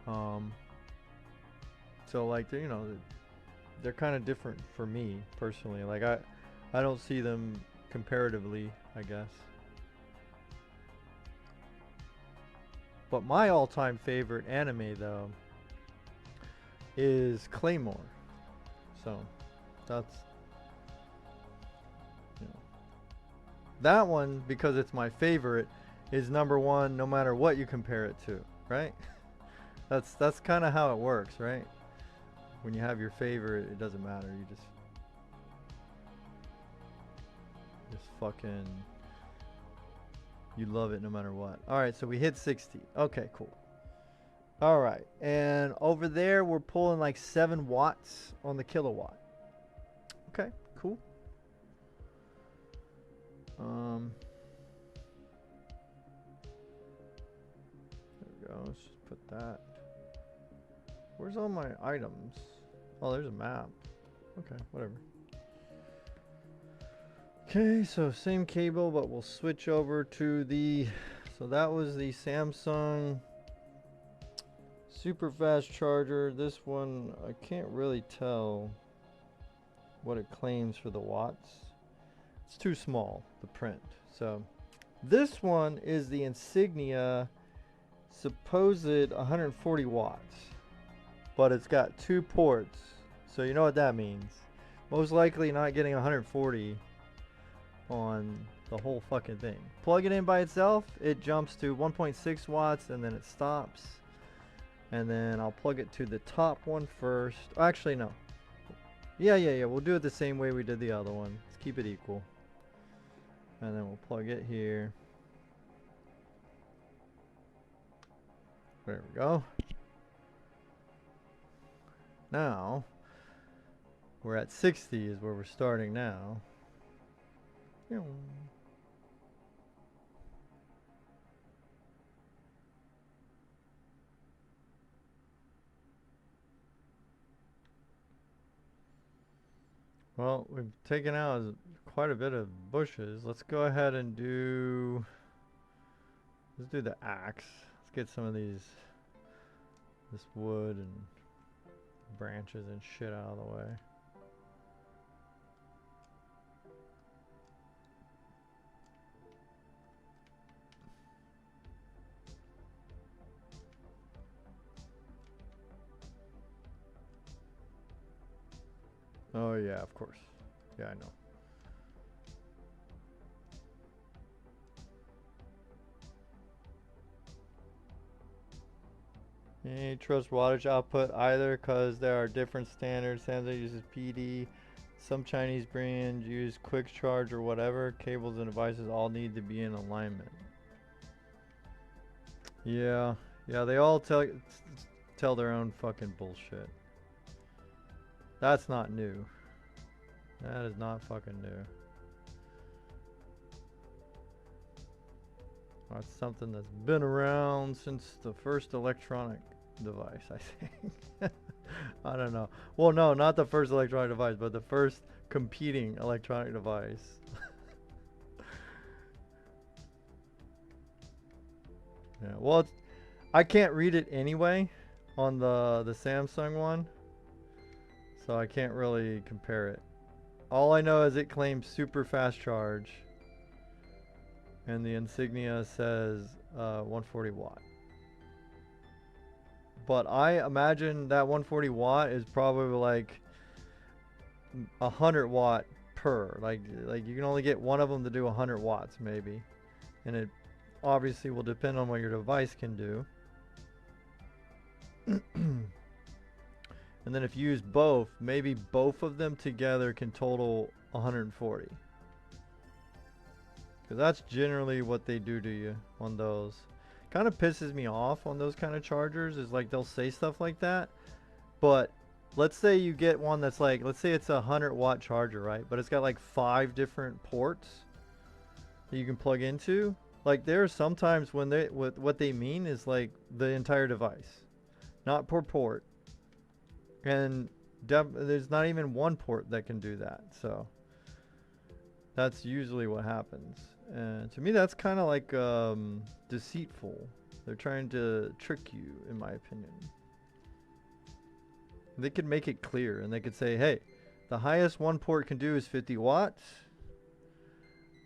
So like you know, they're kind of different for me personally. Like I don't see them comparatively, I guess. But my all-time favorite anime though is Claymore. So that's you know, that one, because it's my favorite, is number one no matter what you compare it to, right? That's kind of how it works, right? When you have your favorite, it doesn't matter. You just fucking, you love it no matter what. All right, so we hit 60. Okay, cool. All right, and over there we're pulling like 7 watts on the kilowatt. Okay, cool. There we go. Let's just put that. Where's all my items? Oh, there's a map. Okay, whatever. Okay, so same cable, but we'll switch over to the, so that was the Samsung super fast charger. This one, I can't really tell what it claims for the watts. It's too small, the print. So this one is the Insignia supposed 140 watts, but it's got 2 ports. So you know what that means. Most likely not getting 140 on the whole fucking thing. Plug it in by itself, it jumps to 1.6 watts and then it stops. And then I'll plug it to the top one first. Actually, no. Yeah. We'll do it the same way we did the other one. Let's keep it equal. And then we'll plug it here. There we go. Now, we're at 60 is where we're starting now. Well, we've taken out quite a bit of bushes. Let's go ahead and do, let's do the axe. Let's get some of these, this wood and branches and shit out of the way. Oh yeah, of course. Yeah, I know. You ain't trust wattage output either because there are different standards. Samsung uses PD. Some Chinese brands use quick charge or whatever. Cables and devices all need to be in alignment. Yeah, they all tell their own fucking bullshit. That's not new. That is not fucking new. That's something that's been around since the first electronic device, I think. I don't know. Well, no, not the first electronic device, but the first competing electronic device. Yeah, well, I can't read it anyway on the Samsung one, so I can't really compare it. All I know is it claims super fast charge, and the insignia says 140 watt. But I imagine that 140 watt is probably like 100 watt per. Like you can only get one of them to do 100 watts maybe, and it obviously will depend on what your device can do. And then if you use both, maybe both of them together can total 140. Because that's generally what they do to you on those. Kind of pisses me off on those kind of chargers is like they'll say stuff like that. But let's say you get one that's like, let's say it's a 100 watt charger, right? But it's got like 5 different ports that you can plug into. Like there are sometimes when they, what they mean is like the entire device, not per port. And there's not even one port that can do that. So that's usually what happens. And to me, that's kind of like deceitful. They're trying to trick you, in my opinion. They could make it clear, and they could say, hey, the highest one port can do is 50 watts.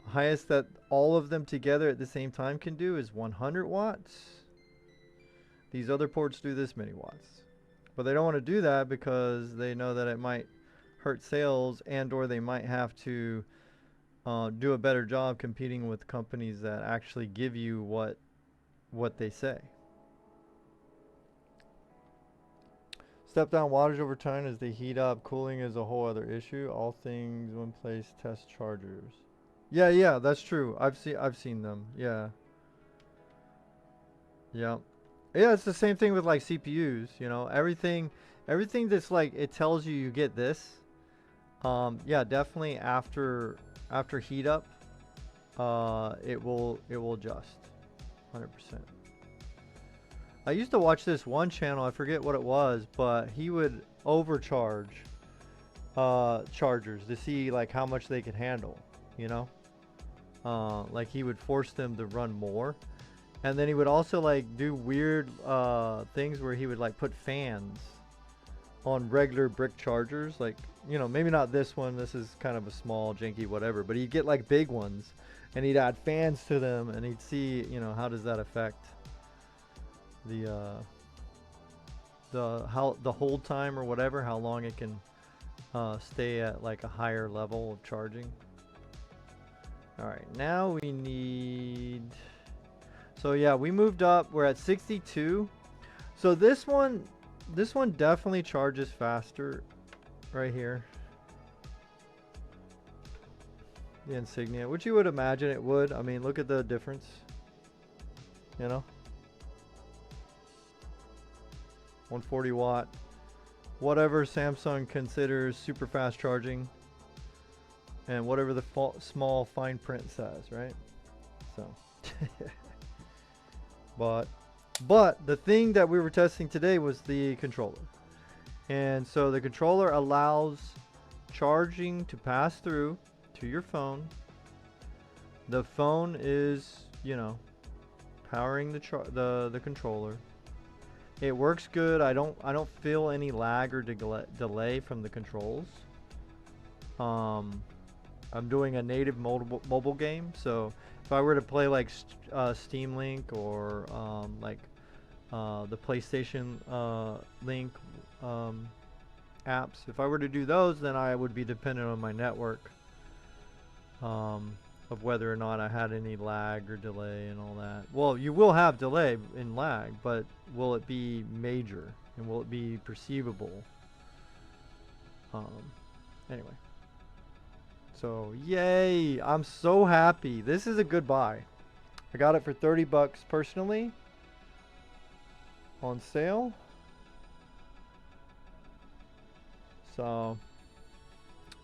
The highest that all of them together at the same time can do is 100 watts. These other ports do this many watts. But they don't want to do that because they know that it might hurt sales, and or they might have to do a better job competing with companies that actually give you what they say. Step down wattage over time as they heat up. Cooling is a whole other issue. All things when place test chargers. Yeah, that's true. I've seen them. Yeah. Yeah. Yeah, it's the same thing with like CPUs, you know. Everything that's like it tells you get this. Yeah, definitely after heat up, it will adjust 100%. I used to watch this one channel, I forget what it was, but he would overcharge chargers to see like how much they could handle, you know? Like he would force them to run more. And then he would also like do weird things where he would like put fans on regular brick chargers, like, you know, maybe not this one, this is kind of a small janky whatever, but he'd get like big ones and he'd add fans to them and he'd see, you know, how does that affect the hold time or whatever, how long it can stay at like a higher level of charging. All right, now we need, so yeah, we moved up, we're at 62. So this one definitely charges faster right here. The insignia, which you would imagine it would. I mean, look at the difference, you know. 140 watt, whatever Samsung considers super fast charging, and whatever the small fine print says, right? So, but the thing that we were testing today was the controller. And so the controller allows charging to pass through to your phone. The phone is, you know, powering the controller. It works good. I don't feel any lag or delay from the controls. I'm doing a native mobile game, so if I were to play like Steam Link or like the PlayStation Link apps, if I were to do those, then I would be dependent on my network of whether or not I had any lag or delay and all that. Well, you will have delay and lag, but will it be major and will it be perceivable? Anyway. So, yay! I'm so happy. This is a good buy. I got it for 30 bucks personally on sale. So,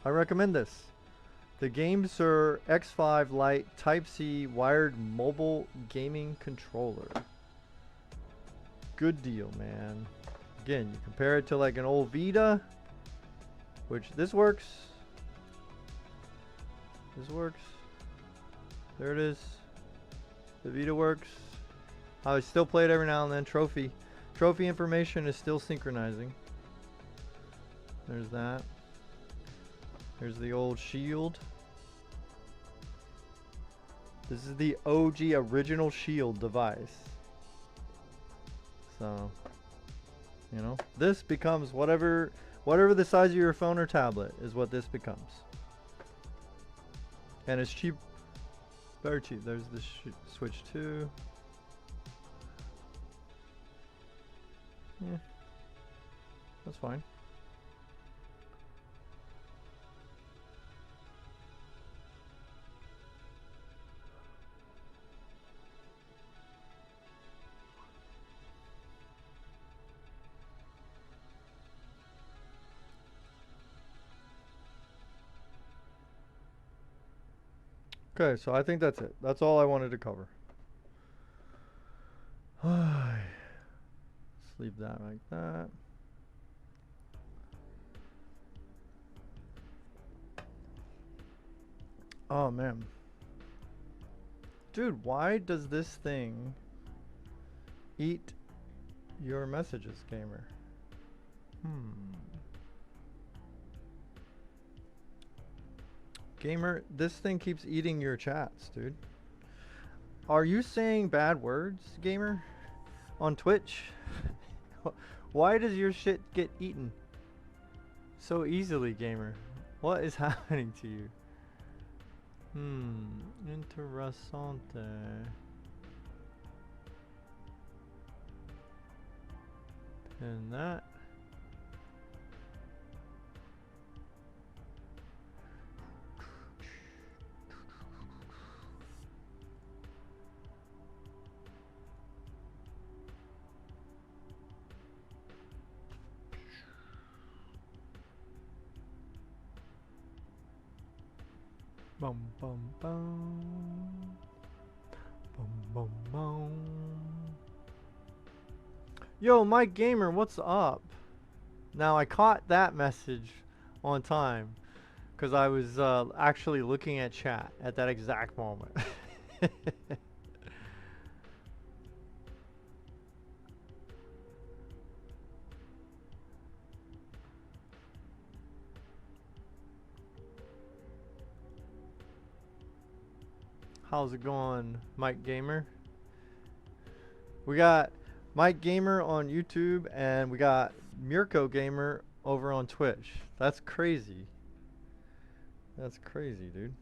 I recommend this. The GameSir X5 Lite Type-C wired mobile gaming controller. Good deal, man. Again, you compare it to like an old Vita, which this works. This works. There it is. The Vita works. I still play it every now and then. Trophy information is still synchronizing. There's that. There's the old shield. This is the OG original shield device. So, you know, this becomes whatever the size of your phone or tablet is what this becomes. And it's cheap, very cheap. There's the Switch 2. Yeah, that's fine. Okay, so I think that's it. That's all I wanted to cover. Let's leave that like that. Oh man. Dude, why does this thing eat your messages, gamer? Gamer, this thing keeps eating your chats, dude. Are you saying bad words, gamer? On Twitch? Why does your shit get eaten so easily, gamer? What is happening to you? Interessante. And that. Bum bum bum. Bum bum bum. Yo, Mike Gamer, what's up? Now I caught that message on time because I was actually looking at chat at that exact moment. How's it going, Mike Gamer? We got Mike Gamer on YouTube and we got Mirko Gamer over on Twitch. That's crazy. That's crazy, dude.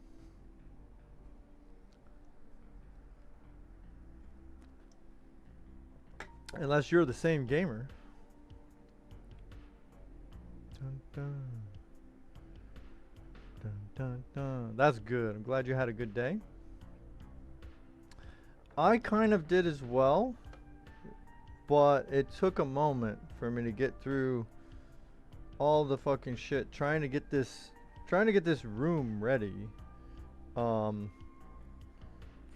Unless you're the same gamer. Dun, dun. Dun, dun, dun. That's good. I'm glad you had a good day. I kind of did as well, but it took a moment for me to get through all the fucking shit trying to get this room ready for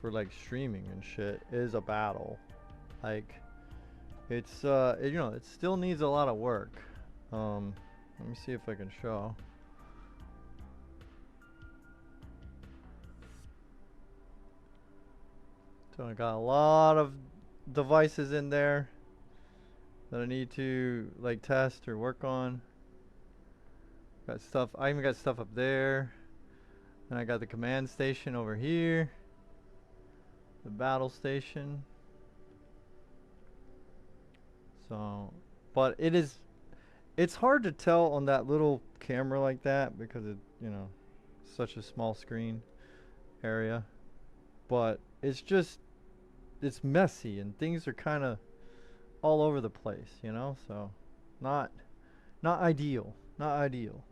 like streaming and shit is a battle. Like it's you know, it still needs a lot of work. Let me see if I can show. So I got a lot of devices in there that I need to like test or work on. Got stuff, I even got stuff up there. And I got the command station over here. The battle station. So, but it's hard to tell on that little camera like that because it, you know, such a small screen area. But it's just, it's messy and things are kind of all over the place, you know, so not ideal, not ideal.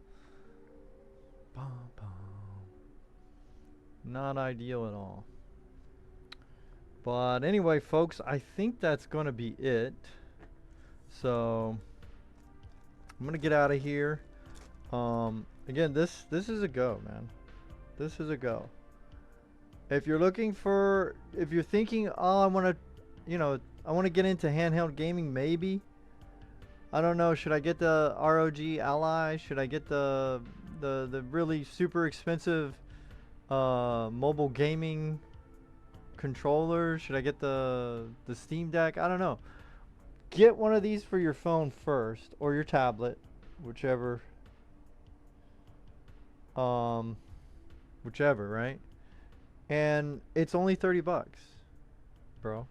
Not ideal at all. But anyway, folks, I think that's going to be it. So I'm going to get out of here. Again, this is a go, man. This is a go. If you're looking for, if you're thinking, oh, I want to, you know, I want to get into handheld gaming, maybe. I don't know. Should I get the ROG Ally? Should I get the really super expensive mobile gaming controller? Should I get the Steam Deck? I don't know. Get one of these for your phone first, or your tablet, whichever. Whichever, right? And it's only 30 bucks, bro.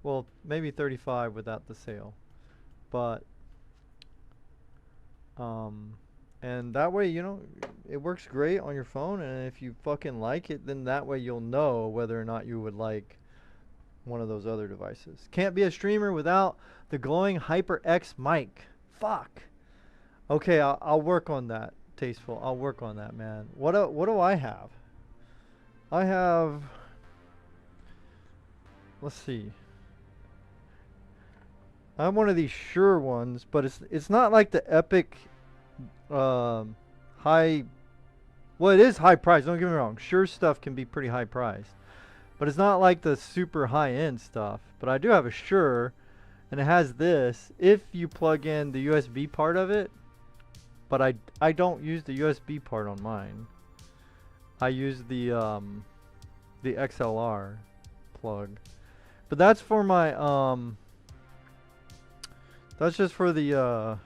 Well, maybe 35 without the sale. But and that way, you know, it works great on your phone, and if you fucking like it, then that way you'll know whether or not you would like one of those other devices. Can't be a streamer without the glowing HyperX mic. Fuck. Okay, I'll work on that. Tasteful. I'll work on that, man. What do I have? I have, let's see. I have one of these Shure ones, but it's not like the Epic high. Well, it is high price. Don't get me wrong. Shure stuff can be pretty high priced, but it's not like the super high end stuff. But I do have a Shure, and it has this. If you plug in the USB part of it, but I don't use the USB part on mine. I use the XLR plug, but that's for my that's just for the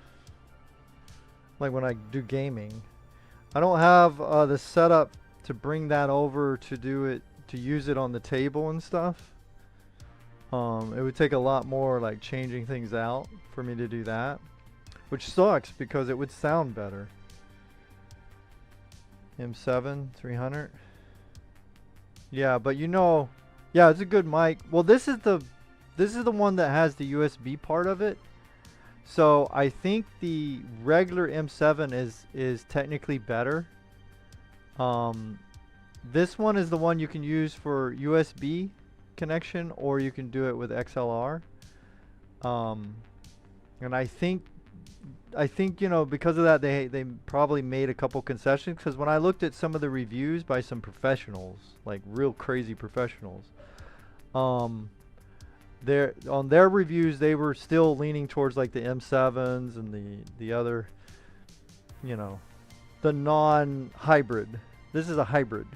like when I do gaming. I don't have the setup to bring that over to do it, to use it on the table and stuff. It would take a lot more like changing things out for me to do that, which sucks because it would sound better. M7 300. Yeah, but you know, yeah, it's a good mic. Well, this is the one that has the USB part of it. So I think the regular M7 is technically better. This one is the one you can use for USB connection, or you can do it with XLR. And I think you know, because of that, they probably made a couple concessions, because when I looked at some of the reviews by some professionals, like real crazy professionals, on their reviews, they were still leaning towards like the M7s and the other, you know, the non-hybrid. This is a hybrid.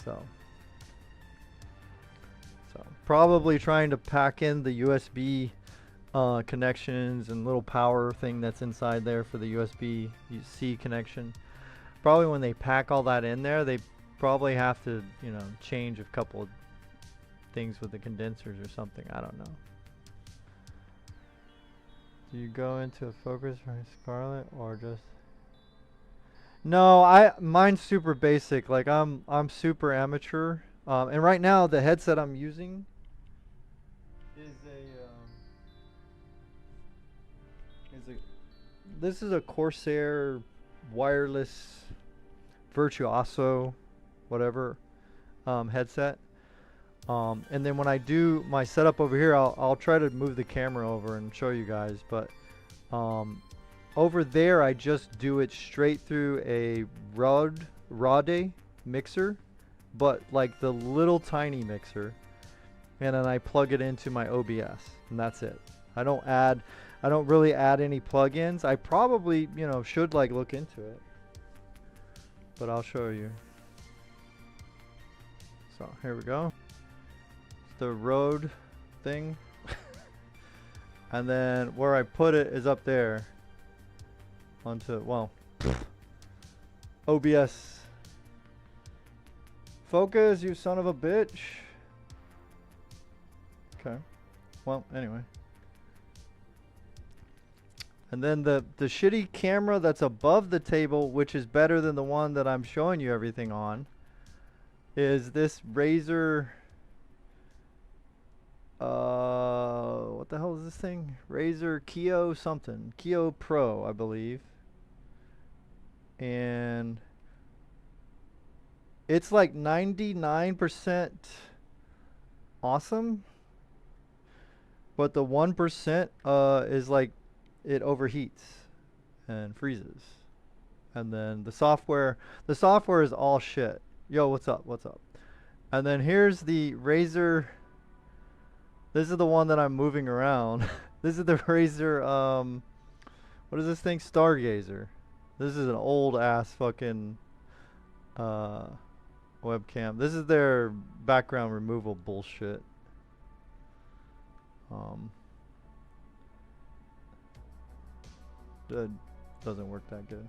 So probably trying to pack in the USB connections and little power thing that's inside there for the USB-C connection. Probably when they pack all that in there, they probably have to, you know, change a couple of things with the condensers or something. I don't know. Do you go into a focus for Scarlett or just? No, mine's super basic. Like I'm super amateur. And right now the headset I'm using is this is a Corsair wireless Virtuoso whatever headset. And then when I do my setup over here, I'll try to move the camera over and show you guys, but over there I just do it straight through a Rode mixer, but like the little tiny mixer, and then I plug it into my OBS, and that's it. I don't really add any plugins. I probably, you know, should like look into it, but I'll show you. So here we go. It's the Rode thing. And then where I put it is up there onto, well, OBS. Focus, you son of a bitch. Okay. Well, anyway. And then the shitty camera that's above the table, which is better than the one that I'm showing you everything on, is this Razer, what the hell is this thing? Razer Kio something. Kio Pro, I believe. And it's like 99% awesome, but the 1% is like it overheats and freezes. And then the software is all shit. Yo, what's up? What's up? And then here's the Razer. This is the one that I'm moving around. This is the Razer, what is this thing? Stargazer. This is an old ass fucking webcam. This is their background removal bullshit. That doesn't work that good.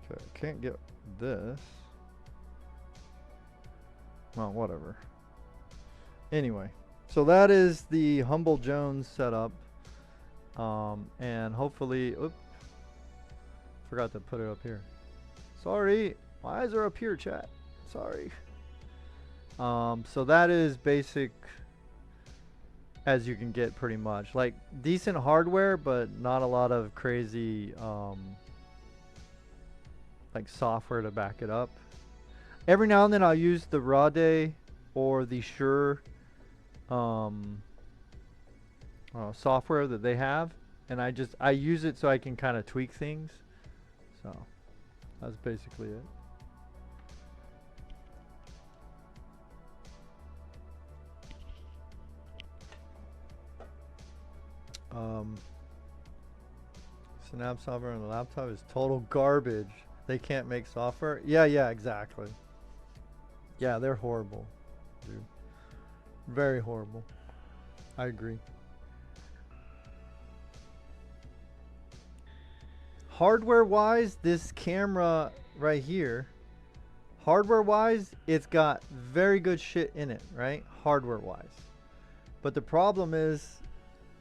Okay, can't get this. Well, whatever. Anyway, so that is the Humble Jones setup. And hopefully, oops, forgot to put it up here. Sorry, my eyes are up here, chat. Sorry. So that is basic as you can get pretty much. Like decent hardware, but not a lot of crazy like software to back it up. Every now and then I'll use the Rode or the Shure software that they have, and I use it so I can kind of tweak things. So that's basically it. Synapse software on the laptop is total garbage. They can't make software. Yeah, exactly. Yeah, they're horrible, dude. Very horrible. I agree. Hardware-wise, this camera right here, hardware-wise, it's got very good shit in it, right? Hardware-wise. But the problem is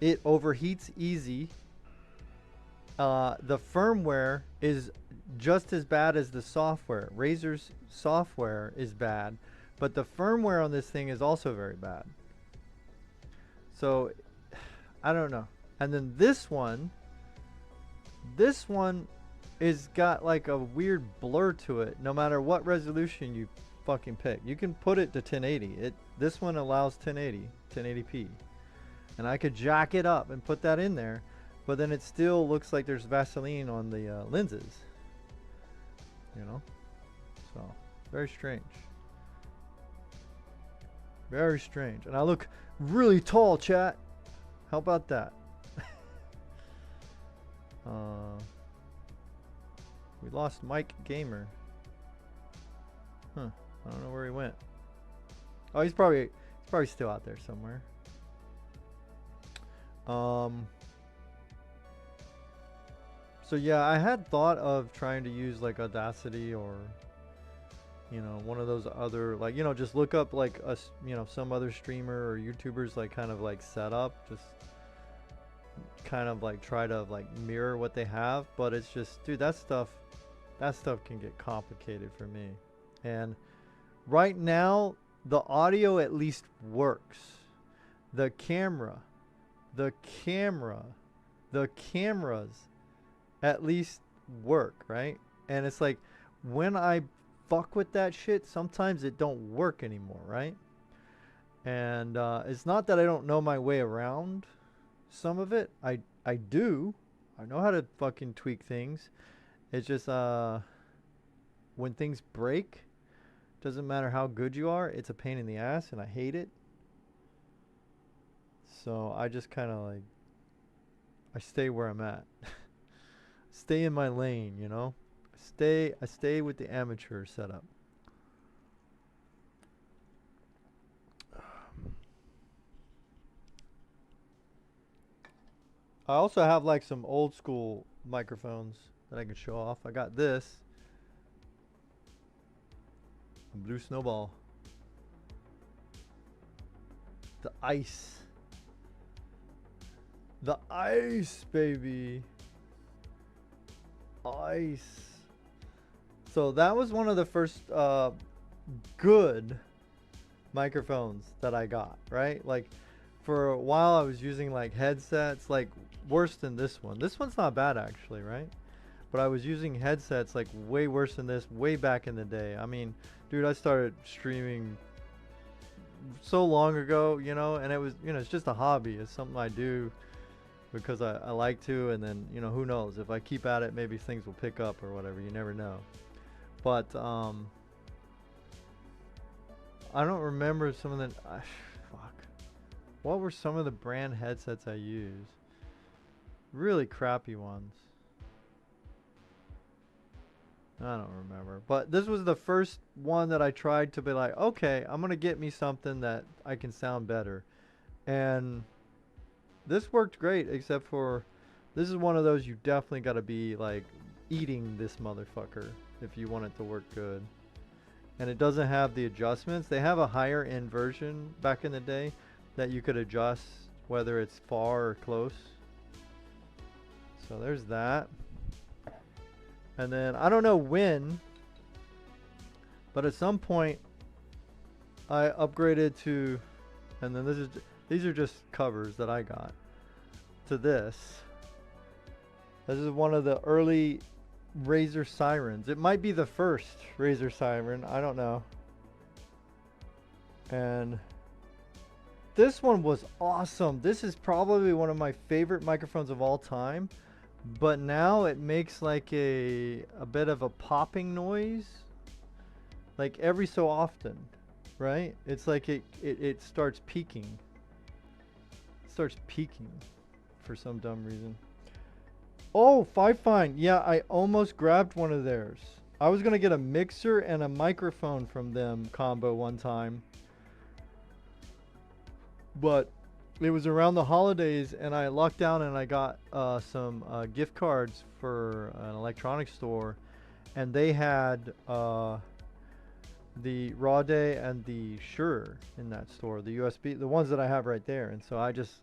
it overheats easy. The firmware is just as bad as the software. Razer's software is bad, but the firmware on this thing is also very bad. So, I don't know. And then this one is got like a weird blur to it no matter what resolution you fucking pick. You can put it to 1080. This one allows 1080, 1080p. And I could jack it up and put that in there, but then it still looks like there's Vaseline on the lenses. You know? So, very strange. Very strange. And I look really tall, chat. How about that? We lost Mike Gamer. Huh. I don't know where he went. Oh, he's probably still out there somewhere. So yeah, I had thought of trying to use like Audacity or, you know, one of those other, like, you know, just look up like some other streamer or YouTubers like kind of like setup, just kind of like try to like mirror what they have. But it's just, dude, that stuff can get complicated for me. And right now the audio at least works. The cameras at least work, right? And it's like when I fuck with that shit, sometimes it don't work anymore, right? And it's not that I don't know my way around some of it. I do. I know how to fucking tweak things. It's just when things break, doesn't matter how good you are, it's a pain in the ass and I hate it. So I just kind of like, I stay where I'm at. Stay in my lane, you know? I stay with the amateur setup. I also have like some old school microphones that I can show off. I got this. A Blue Snowball. The ice. The ice, baby. Ice. So that was one of the first good microphones that I got, right? Like for a while I was using like headsets, like worse than this one. This one's not bad actually, right? But I was using headsets like way worse than this way back in the day. I mean, dude, I started streaming so long ago, you know, and it was, you know, it's just a hobby. It's something I do because I like to, and then, you know, who knows, if I keep at it, maybe things will pick up or whatever. You never know. But I don't remember some of the fuck. What were some of the brand headsets I used? Really crappy ones. I don't remember. But this was the first one that I tried to be like, okay, I'm going to get me something that I can sound better. And this worked great, except for this is one of those you definitely got to be like eating this motherfucker if you want it to work good. And it doesn't have the adjustments. They have a higher end version back in the day that you could adjust whether it's far or close. So there's that. And then I don't know when, but at some point I upgraded to, and then these are just covers that I got, to this. This is one of the early Razer sirens. It might be the first Razer siren, I don't know. And this one was awesome. This is probably one of my favorite microphones of all time. But now it makes like a bit of a popping noise, like every so often, right? It's like it starts peaking. It starts peaking for some dumb reason. Oh, Five Fine. Yeah, I almost grabbed one of theirs. I was gonna get a mixer and a microphone from them combo one time, but it was around the holidays and I lucked out and I got some gift cards for an electronics store, and they had the Rode and the Shure in that store, the USB, the ones that I have right there. And so I just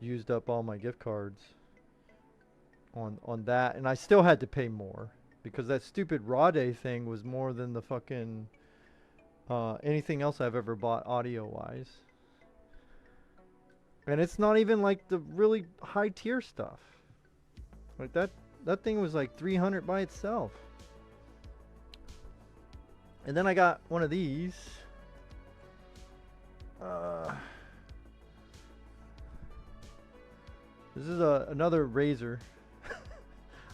used up all my gift cards on that, and I still had to pay more because that stupid Rode thing was more than the fucking anything else I've ever bought audio wise. And it's not even like the really high tier stuff. Like that thing was like 300 by itself. And then I got one of these. This is another Razer.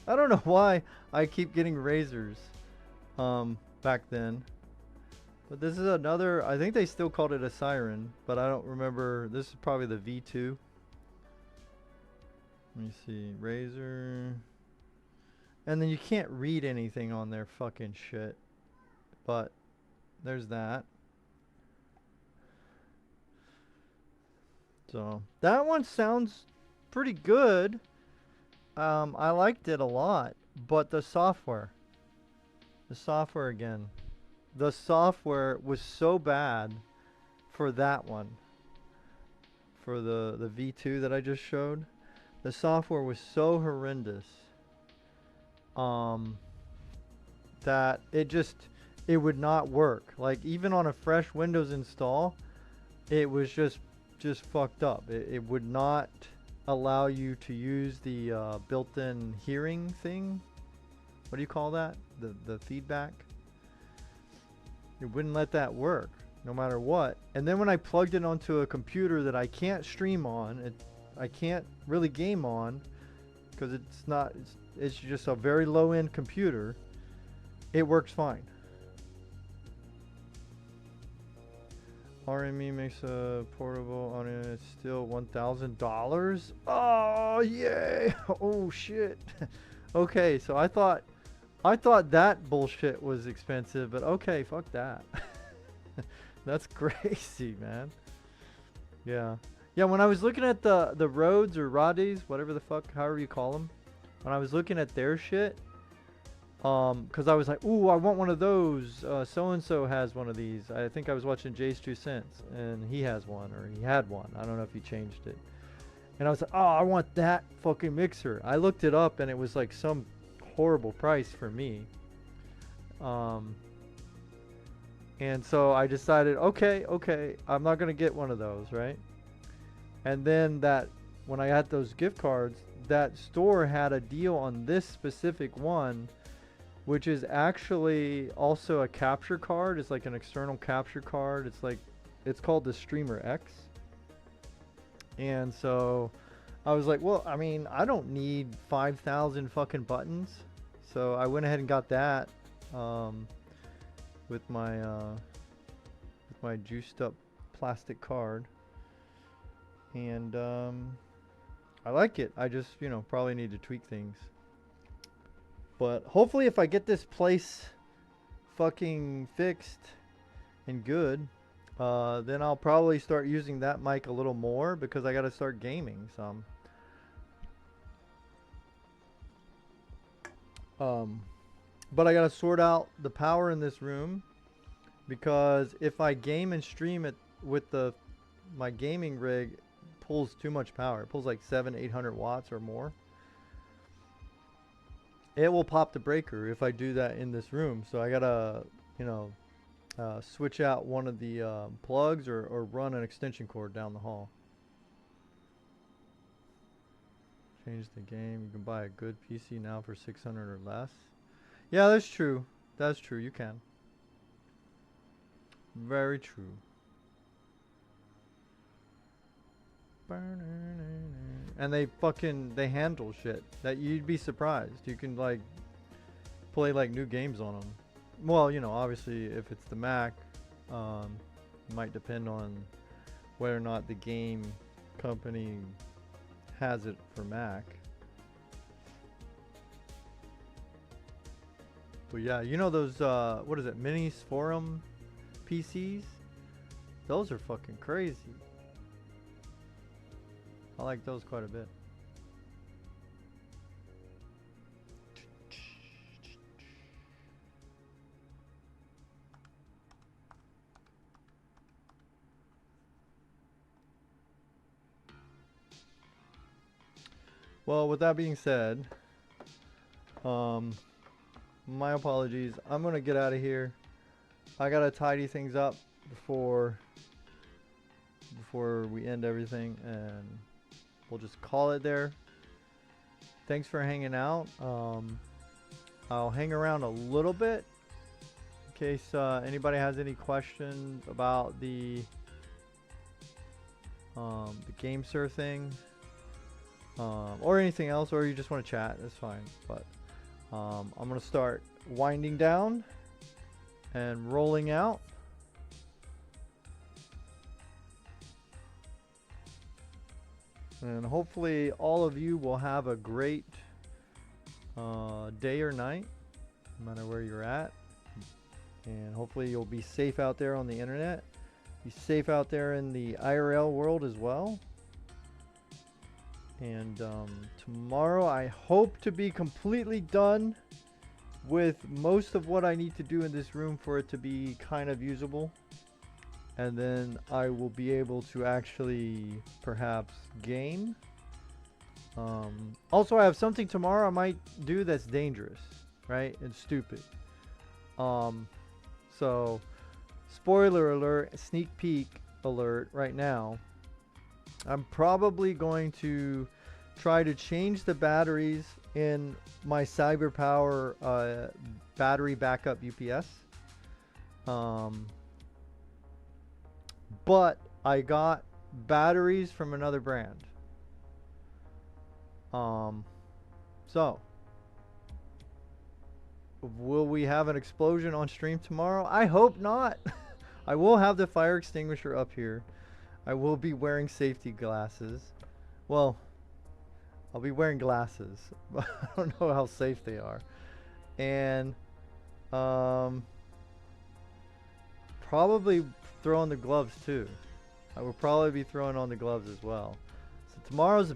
I don't know why I keep getting Razers back then. But this is another, I think they still called it a siren, but I don't remember. This is probably the V2. Let me see, Razer. And then you can't read anything on their fucking shit. But there's that. So that one sounds pretty good. I liked it a lot, but the software again. The software was so bad for that one. For the V2 that I just showed. The software was so horrendous. That it would not work. Like even on a fresh Windows install, it was just fucked up. It would not allow you to use the built-in hearing thing. What do you call that? The feedback. It wouldn't let that work no matter what. And then when I plugged it onto a computer that I can't stream on, I can't really game on because it's just a very low-end computer, it works fine. RME makes a portable on it. It's still $1,000. Oh yay! Oh shit. Okay, so I thought that bullshit was expensive, but okay, fuck that. That's crazy, man. Yeah. Yeah, when I was looking at the Rhodes or Roddies, whatever the fuck, however you call them, when I was looking at their shit, because I was like, ooh, I want one of those. So-and-so has one of these. I think I was watching Jay's 2 Cents, and he has one, or he had one. I don't know if he changed it. And I was like, oh, I want that fucking mixer. I looked it up, and it was like some horrible price for me. And so I decided, okay, I'm not going to get one of those, right? And then when I got those gift cards, that store had a deal on this specific one, which is actually also a capture card. It's like an external capture card. It's called the Streamer X. And so I was like, well, I mean, I don't need 5,000 fucking buttons. So I went ahead and got that with my juiced up plastic card. And I like it. I just, probably need to tweak things. But hopefully if I get this place fucking fixed and good, then I'll probably start using that mic a little more because I got to start gaming some. But I got to sort out the power in this room because if I game and stream it with my gaming rig, it pulls too much power. It pulls like 800 watts or more. It will pop the breaker if I do that in this room. So I gotta, switch out one of the plugs or run an extension cord down the hall. Change the game. You can buy a good PC now for 600 or less. Yeah, that's true. That's true. You can. Very true. And they handle shit that you'd be surprised. You can like play like new games on them. Well, obviously if it's the Mac, it might depend on whether or not the game company has it for Mac. But yeah, those what is it, Minis Forum PCs? Those are fucking crazy. I like those quite a bit. Well, with that being said, my apologies. I'm gonna get out of here. I gotta tidy things up before we end everything, and we'll just call it there. Thanks for hanging out. I'll hang around a little bit in case anybody has any questions about the GameSir thing, or anything else, or you just want to chat. That's fine. But I'm gonna start winding down and rolling out. And hopefully all of you will have a great day or night, no matter where you're at. And hopefully you'll be safe out there on the internet. Be safe out there in the IRL world as well. And tomorrow I hope to be completely done with most of what I need to do in this room for it to be kind of usable. And then I will be able to actually perhaps game. Also, I have something tomorrow I might do that's dangerous, right? And stupid. So, spoiler alert, sneak peek alert right now. I'm probably going to try to change the batteries in my CyberPower battery backup UPS. But I got batteries from another brand. So will we have an explosion on stream tomorrow? I hope not. I will have the fire extinguisher up here. I will be wearing safety glasses. Well, I'll be wearing glasses. I don't know how safe they are. And probably throw on the gloves too. I will probably be throwing on the gloves as well. So tomorrow's,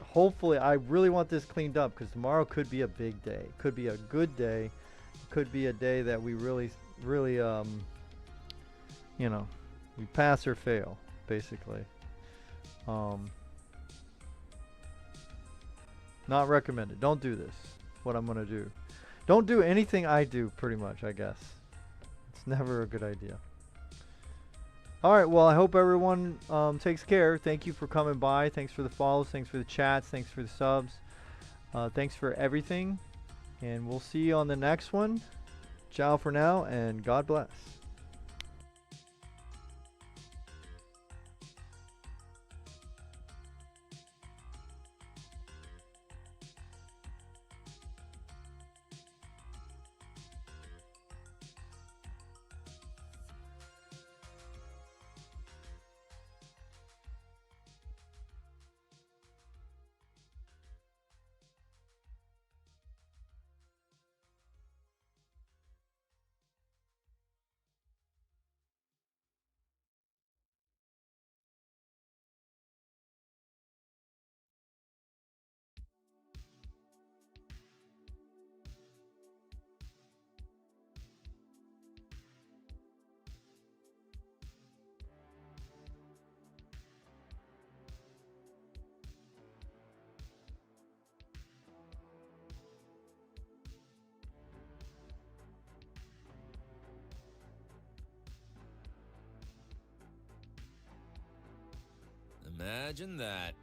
hopefully, I really want this cleaned up because tomorrow could be a big day. Could be a good day. It could be a day that we really, we pass or fail, basically. Not recommended. Don't do this. What I'm gonna do. Don't do anything I do, pretty much, I guess. It's never a good idea. Alright, well, I hope everyone takes care. Thank you for coming by. Thanks for the follows. Thanks for the chats. Thanks for the subs. Thanks for everything. And we'll see you on the next one. Ciao for now, and God bless. Imagine that.